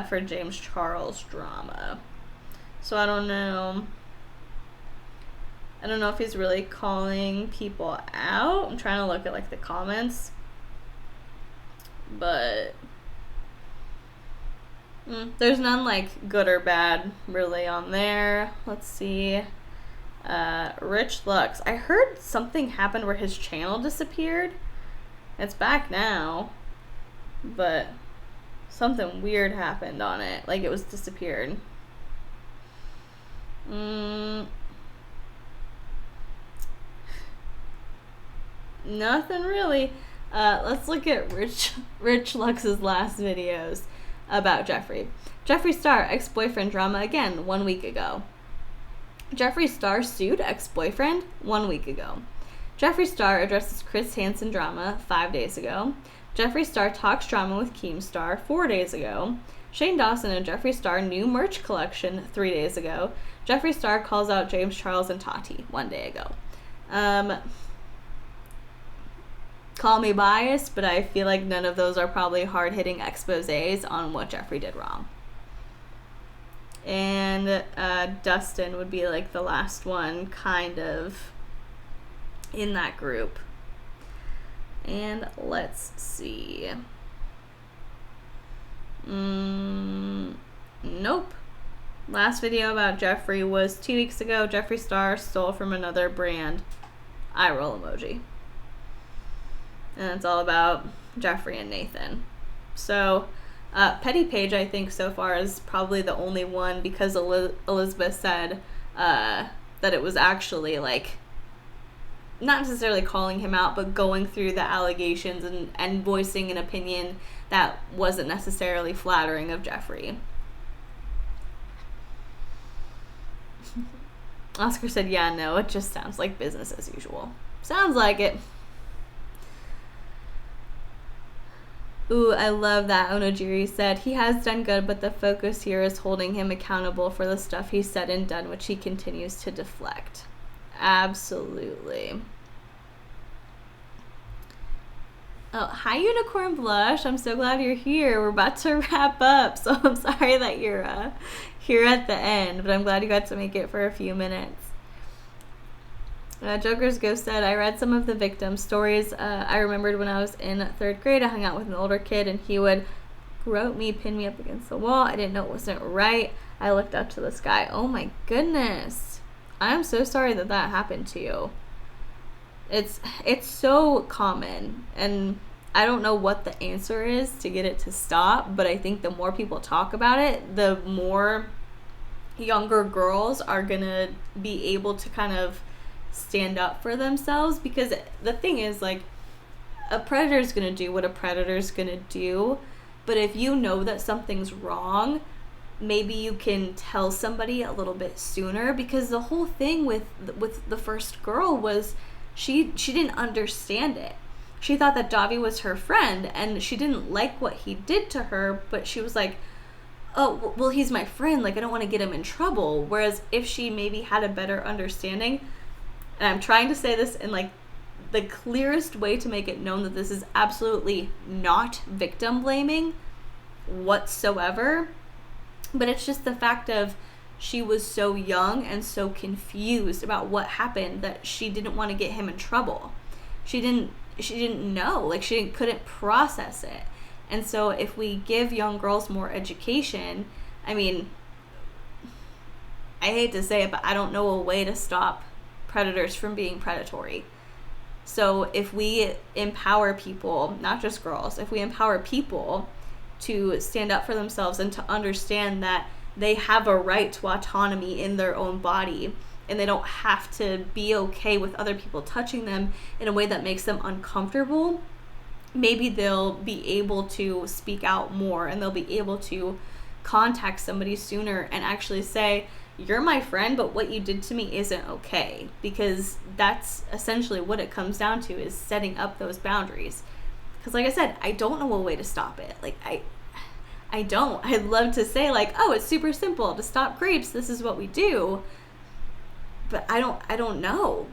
for James Charles drama. So I don't know if he's really calling people out. I'm trying to look at, like, the comments. But there's none, like, good or bad really on there. Let's see. Rich Lux. I heard something happened where his channel disappeared. It's back now. But something weird happened on it. Like, it was disappeared. Nothing really. Let's look at Rich Lux's last videos about Jeffree. Jeffree Star, ex-boyfriend drama again 1 week ago. Jeffree Star sued ex-boyfriend 1 week ago. Jeffree Star addresses Chris Hansen drama 5 days ago. Jeffree Star talks drama with Keemstar 4 days ago. Shane Dawson and Jeffree Star new merch collection 3 days ago. Jeffree Star calls out James Charles and Tati 1 day ago. Call me biased, but I feel like none of those are probably hard-hitting exposés on what Jeffree did wrong. And Dustin would be, like, the last one kind of in that group. And let's see. Nope. Last video about Jeffree was 2 weeks ago. Jeffree Star stole from another brand. Eye roll emoji. And it's all about Jeffree and Nathan. So, Petty Page, I think, so far is probably the only one because Elizabeth said that it was actually, like, not necessarily calling him out, but going through the allegations and voicing an opinion that wasn't necessarily flattering of Jeffree. Oscar said, yeah, no, it just sounds like business as usual. Sounds like it. Ooh, I love that. Onojiri said, he has done good, but the focus here is holding him accountable for the stuff he said and done, which he continues to deflect. Absolutely. Oh, hi, Unicorn Blush. I'm so glad you're here. We're about to wrap up, so I'm sorry that you're here at the end, but I'm glad you got to make it for a few minutes. Joker's Ghost said, I read some of the victim stories. I remembered when I was in 3rd grade, I hung out with an older kid, and he would grope me, pin me up against the wall. I didn't know it wasn't right. I looked up to the sky. Oh my goodness. I'm so sorry that that happened to you. It's so common, and I don't know what the answer is to get it to stop, but I think the more people talk about it, the more younger girls are gonna be able to kind of stand up for themselves, because the thing is, like, a predator is gonna do what a predator is gonna do, but if you know that something's wrong, maybe you can tell somebody a little bit sooner, because the whole thing with the first girl was she didn't understand it. She thought that Davi was her friend, and she didn't like what he did to her, but she was like, oh, well, he's my friend, like, I don't want to get him in trouble. Whereas if she maybe had a better understanding, and I'm trying to say this in, like, the clearest way to make it known that this is absolutely not victim blaming whatsoever. But it's just the fact of she was so young and so confused about what happened that she didn't want to get him in trouble. She didn't know, like she couldn't process it. And so if we give young girls more education, I mean, I hate to say it, but I don't know a way to stop predators from being predatory. So if we empower people, not just girls, if we empower people to stand up for themselves and to understand that they have a right to autonomy in their own body, and they don't have to be okay with other people touching them in a way that makes them uncomfortable, maybe they'll be able to speak out more, and they'll be able to contact somebody sooner and actually say, you're my friend, but what you did to me isn't okay. Because that's essentially what it comes down to, is setting up those boundaries. Because like I said, I don't know a way to stop it. Like I don't. I'd love to say like, oh, it's super simple to stop grapes. This is what we do. But I don't know.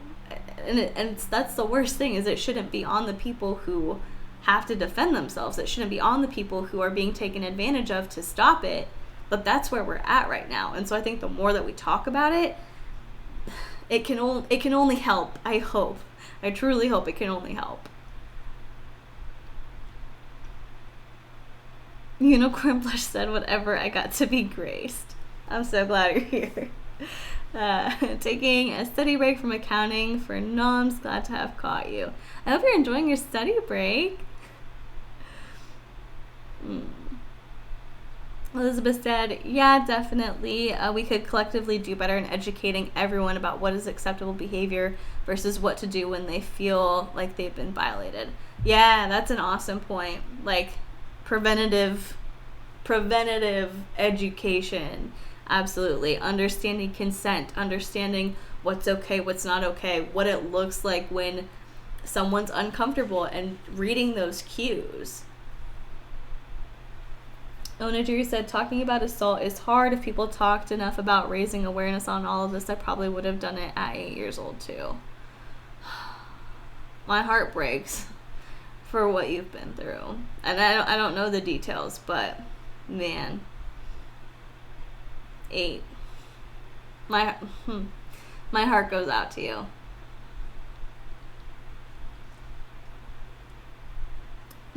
And that's the worst thing, is it shouldn't be on the people who have to defend themselves. It shouldn't be on the people who are being taken advantage of to stop it. But that's where we're at right now. And so I think the more that we talk about it, it can only help. I hope. I truly hope it can only help. Unicorn Blush said, whatever, I got to be graced. I'm so glad you're here. Taking a study break from accounting for noms. Glad to have caught you. I hope you're enjoying your study break. Elizabeth said, yeah, definitely. We could collectively do better in educating everyone about what is acceptable behavior versus what to do when they feel like they've been violated. Yeah, that's an awesome point. Like preventative education. Absolutely. Understanding consent, understanding what's okay, what's not okay, what it looks like when someone's uncomfortable, and reading those cues. Onajiri said, talking about assault is hard. If people talked enough about raising awareness on all of this, I probably would have done it at 8 years old too. My heart breaks for what you've been through. And I don't know the details, but man, 8. My heart goes out to you.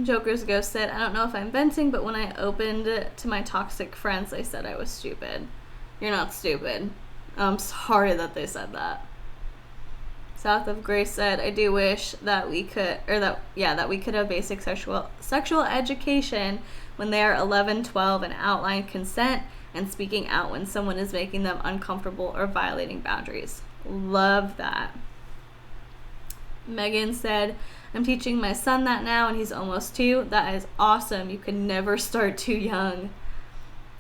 Joker's Ghost said, I don't know if I'm venting, but when I opened it to my toxic friends, they said I was stupid. You're not stupid. I'm sorry that they said that. South of Grace said, I do wish that we could, that we could have basic sexual education when they are 11, 12 and outline consent and speaking out when someone is making them uncomfortable or violating boundaries. Love that. Megan said, I'm teaching my son that now, and he's almost 2. That is awesome. You can never start too young.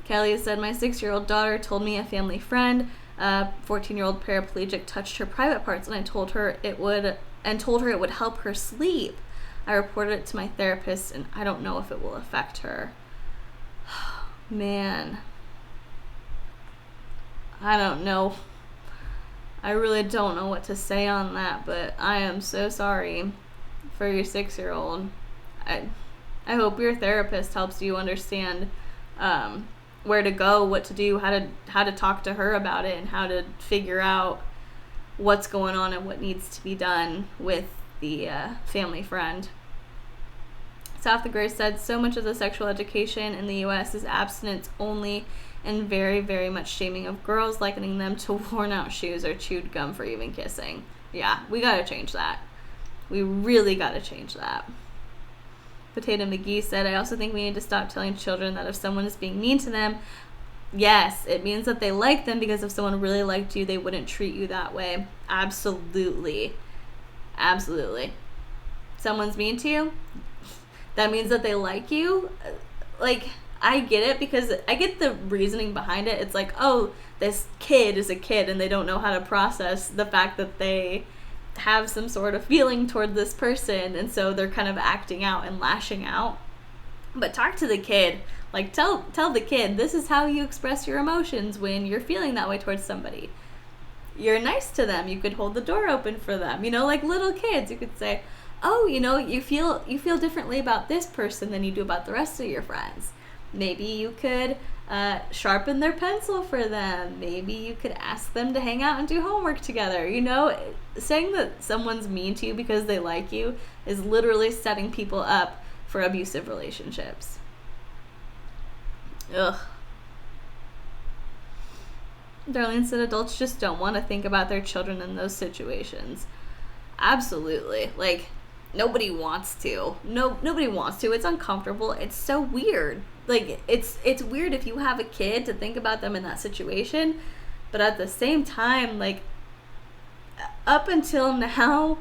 Kelly said, my 6-year-old daughter told me a family friend, a 14-year-old paraplegic, touched her private parts, and I told her it would help her sleep. I reported it to my therapist, and I don't know if it will affect her. Man. I don't know. I really don't know what to say on that, but I am so sorry for your 6-year-old. I hope your therapist helps you understand where to go, what to do, how to talk to her about it, and how to figure out what's going on and what needs to be done with the family friend. South of Grace said, so much of the sexual education in the U.S. is abstinence only and very, very much shaming of girls, likening them to worn out shoes or chewed gum for even kissing. Yeah, we gotta change that. We really gotta change that. Potato McGee said, I also think we need to stop telling children that if someone is being mean to them, yes, it means that they like them, because if someone really liked you, they wouldn't treat you that way. Absolutely. Absolutely. Someone's mean to you, that means that they like you. Like, I get it, because I get the reasoning behind it. It's like, oh, this kid is a kid and they don't know how to process the fact that they have some sort of feeling toward this person, and so they're kind of acting out and lashing out. But talk to the kid. Like, tell the kid, this is how you express your emotions when you're feeling that way towards somebody. you're nice to them. You could hold the door open for them. You know, like little kids, you could say, oh, you know, you feel differently about this person than you do about the rest of your friends. Maybe you could sharpen their pencil for them. Maybe you could ask them to hang out and do homework together. You know, saying that someone's mean to you because they like you is literally setting people up for abusive relationships. Ugh. Darlene said adults just don't want to think about their children in those situations. Absolutely. Like, nobody wants to. Nobody wants to. It's uncomfortable. It's so weird. Like, it's weird if you have a kid to think about them in that situation. But at the same time, like, up until now,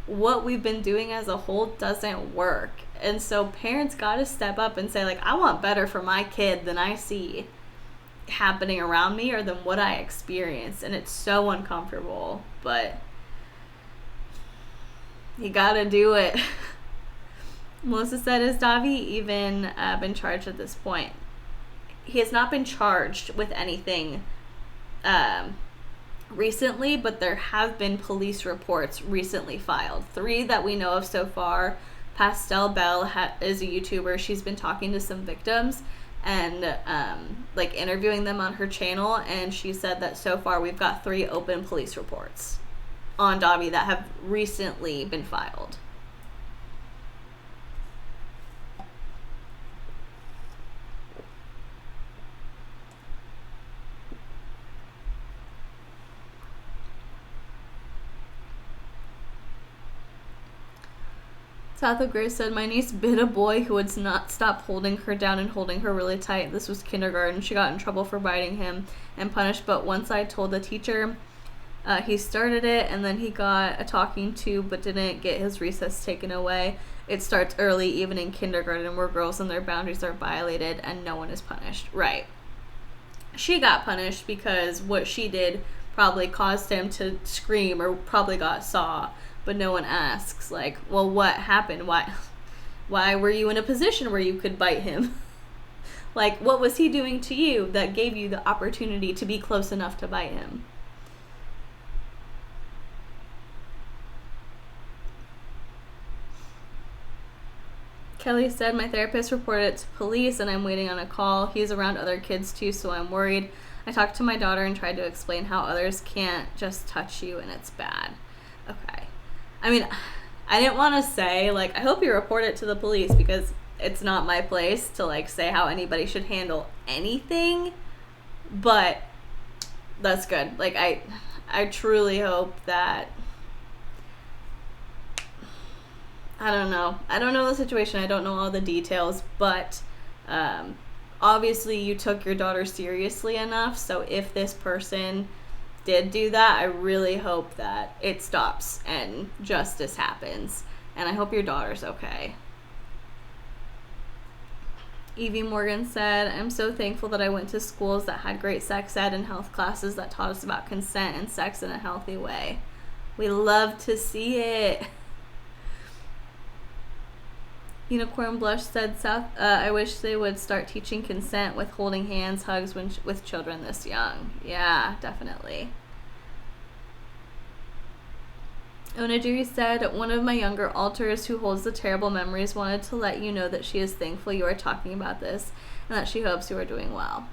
what we've been doing as a whole doesn't work. And so parents got to step up and say, like, I want better for my kid than I see happening around me or than what I experience. And it's so uncomfortable, but you gotta do it. Melissa said, has Davi even been charged at this point? He has not been charged with anything recently, but there have been police reports recently filed. 3 that we know of so far. Pastel Bell is a YouTuber. She's been talking to some victims and like interviewing them on her channel, and she said that so far we've got 3 open police reports on Davi that have recently been filed. South of Grace said, my niece bit a boy who would not stop holding her down and holding her really tight. This was kindergarten. She got in trouble for biting him and punished, but once I told the teacher, he started it, and then he got a talking to but didn't get his recess taken away. It starts early, even in kindergarten, where girls and their boundaries are violated and no one is punished. Right. She got punished because what she did probably caused him to scream or probably got saw. But no one asks, like, well, what happened? Why were you in a position where you could bite him? Like, what was he doing to you that gave you the opportunity to be close enough to bite him? Kelly said, my therapist reported it to police and I'm waiting on a call. He's around other kids too, so I'm worried. I talked to my daughter and tried to explain how others can't just touch you and it's bad. Okay. I mean, I didn't want to say, like, I hope you report it to the police because it's not my place to, like, say how anybody should handle anything, but that's good. Like, I truly hope that, I don't know the situation, I don't know all the details, but obviously you took your daughter seriously enough, so if this person did do that, I really hope that it stops and justice happens. And I hope your daughter's okay. Evie Morgan said, I'm so thankful that I went to schools that had great sex ed and health classes that taught us about consent and sex in a healthy way. We love to see it. Unicorn Blush said, I wish they would start teaching consent with holding hands, hugs with children this young. Yeah, definitely. Onajiri said, one of my younger alters who holds the terrible memories wanted to let you know that she is thankful you are talking about this and that she hopes you are doing well.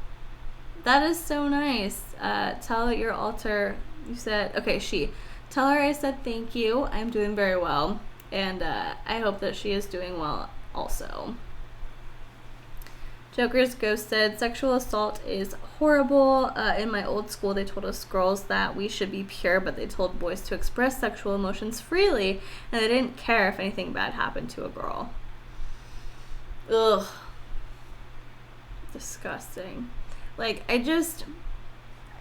That is so nice. Tell your alter, you said, okay, tell her I said thank you. I'm doing very well. And I hope that she is doing well also. Joker's Ghost said, sexual assault is horrible. In my old school, they told us girls that we should be pure, but they told boys to express sexual emotions freely, and they didn't care if anything bad happened to a girl. Ugh. Disgusting. Like, I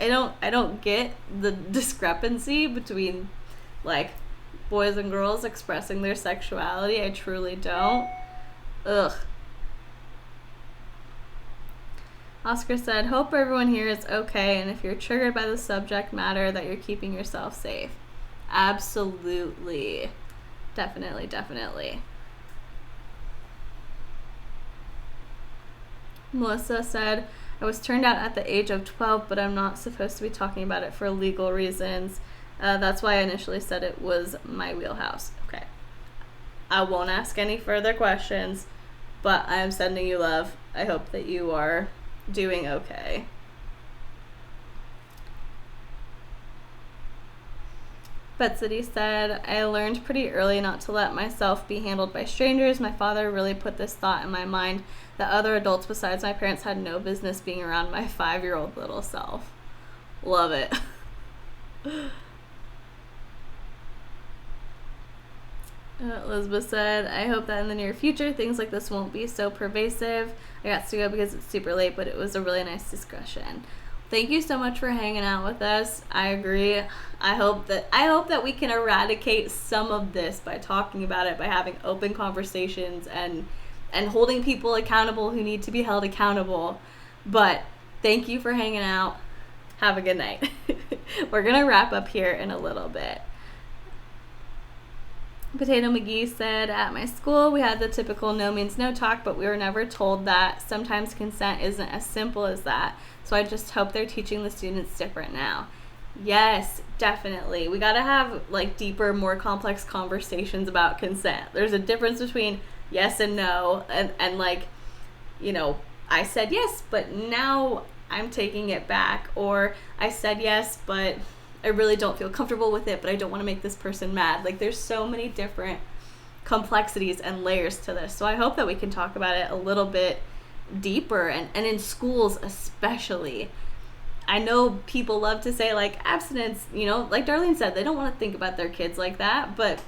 don't get the discrepancy between, like, boys and girls expressing their sexuality. I truly don't. Ugh. Oscar said, hope everyone here is okay, and if you're triggered by the subject matter, that you're keeping yourself safe. Absolutely. Definitely, definitely. Melissa said, I was turned out at the age of 12, but I'm not supposed to be talking about it for legal reasons. That's why I initially said it was my wheelhouse. Okay. I won't ask any further questions, but I am sending you love. I hope that you are doing okay. Betsy said, I learned pretty early not to let myself be handled by strangers. My father really put this thought in my mind that other adults besides my parents had no business being around my 5-year-old little self. Love it. Elizabeth said, I hope that in the near future things like this won't be so pervasive. I got to go because it's super late, but it was a really nice discussion. Thank you so much for hanging out with us. I agree. I hope that we can eradicate some of this by talking about it, by having open conversations and holding people accountable who need to be held accountable. But thank you for hanging out. Have a good night. We're going to wrap up here in a little bit. Potato McGee said, at my school, we had the typical no means no talk, but we were never told that sometimes consent isn't as simple as that. So I just hope they're teaching the students different now. Yes, definitely. We got to have like deeper, more complex conversations about consent. There's a difference between yes and no, and like, you know, I said yes, but now I'm taking it back, or I said yes, but I really don't feel comfortable with it, but I don't want to make this person mad. Like, there's so many different complexities and layers to this. So I hope that we can talk about it a little bit deeper, and in schools especially. I know people love to say, like, abstinence, you know, like Darlene said, they don't want to think about their kids like that, but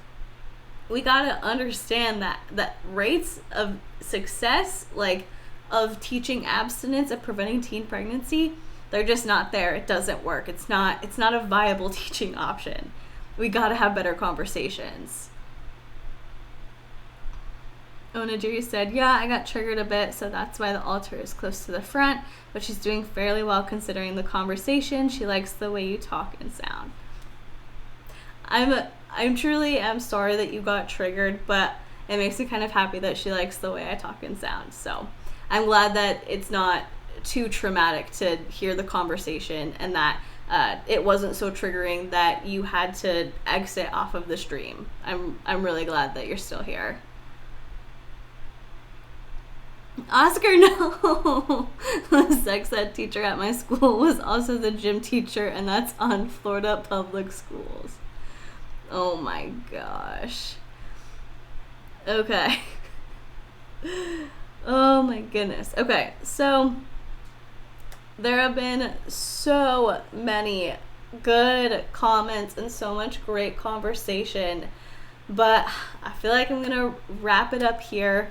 we got to understand that rates of success, like, of teaching abstinence, of preventing teen pregnancy, they're just not there. It doesn't work. It's not a viable teaching option. We got to have better conversations. Onajiri said, yeah, I got triggered a bit, so that's why the altar is close to the front, but she's doing fairly well considering the conversation. She likes the way you talk and sound. I'm truly am sorry that you got triggered, but it makes me kind of happy that she likes the way I talk and sound. So I'm glad that it's not too traumatic to hear the conversation, and that it wasn't so triggering that you had to exit off of the stream. I'm really glad that you're still here. Oscar, no. The sex ed teacher at my school was also the gym teacher, and that's on Florida Public Schools. Oh my gosh. Okay. Oh my goodness. Okay, so there have been so many good comments and so much great conversation, but I feel like I'm gonna wrap it up here.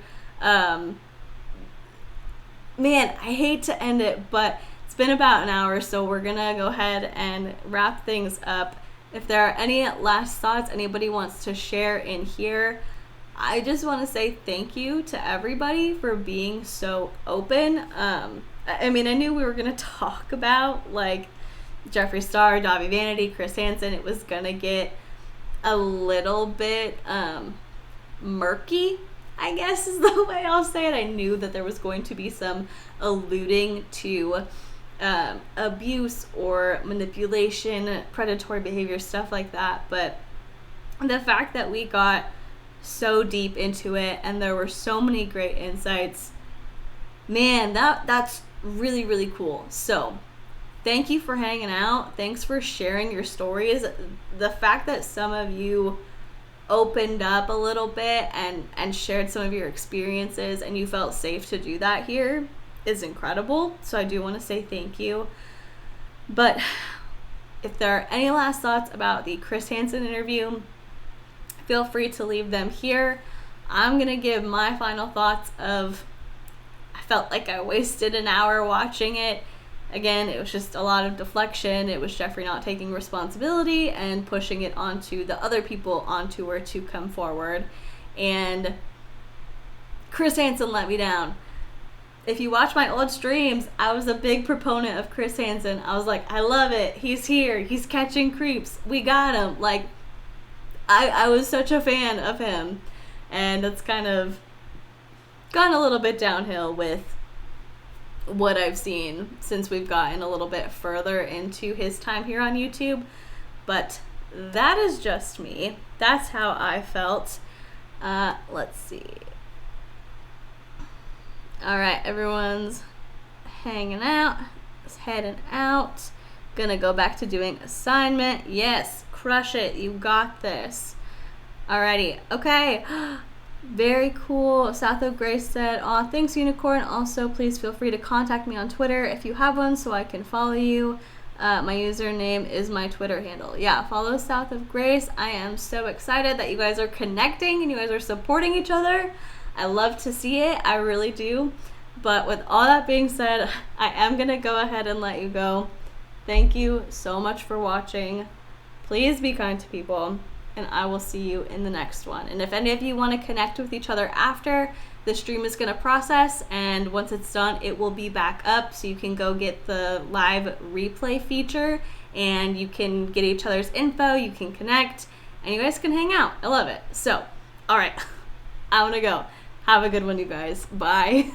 Man, I hate to end it, but it's been about an hour, so we're gonna go ahead and wrap things up. If there are any last thoughts anybody wants to share in here, I just want to say thank you to everybody for being so open. I mean, I knew we were gonna talk about like Jeffree Star, Davi Vanity, Chris Hansen. It was gonna get a little bit murky, I guess is the way I'll say it. I knew that there was going to be some alluding to abuse or manipulation, predatory behavior, stuff like that. But the fact that we got so deep into it and there were so many great insights, man, that's really, really cool. So thank you for hanging out. Thanks for sharing your stories. The fact that some of you opened up a little bit and shared some of your experiences and you felt safe to do that here is incredible. So I do want to say thank you. But if there are any last thoughts about the Chris Hansen interview, feel free to leave them here. I'm going to give my final thoughts of, I felt like I wasted an hour watching it. Again, it was just a lot of deflection. It was Jeffree not taking responsibility and pushing it onto the other people onto her to come forward. And Chris Hansen let me down. If you watch my old streams, I was a big proponent of Chris Hansen. I was like, I love it. He's here. He's catching creeps. We got him. Like, I was such a fan of him. And it's kind of gone a little bit downhill with what I've seen since we've gotten a little bit further into his time here on YouTube. But that is just me. That's how I felt. Let's see. All right, everyone's hanging out, heading out. Gonna go back to doing assignment. Yes, crush it. You got this. Alrighty. Okay. Very cool. South of Grace said, "Aw, thanks, Unicorn. Also, please feel free to contact me on Twitter if you have one so I can follow you. My username is my Twitter handle." Yeah, follow South of Grace. I am so excited that you guys are connecting and you guys are supporting each other. I love to see it. I really do. But with all that being said, I am going to go ahead and let you go. Thank you so much for watching. Please be kind to people, and I will see you in the next one. And if any of you want to connect with each other after, the stream is going to process, and once it's done, it will be back up, so you can go get the live replay feature, and you can get each other's info, you can connect, and you guys can hang out. I love it. So, all right, I'm going to go. Have a good one, you guys. Bye.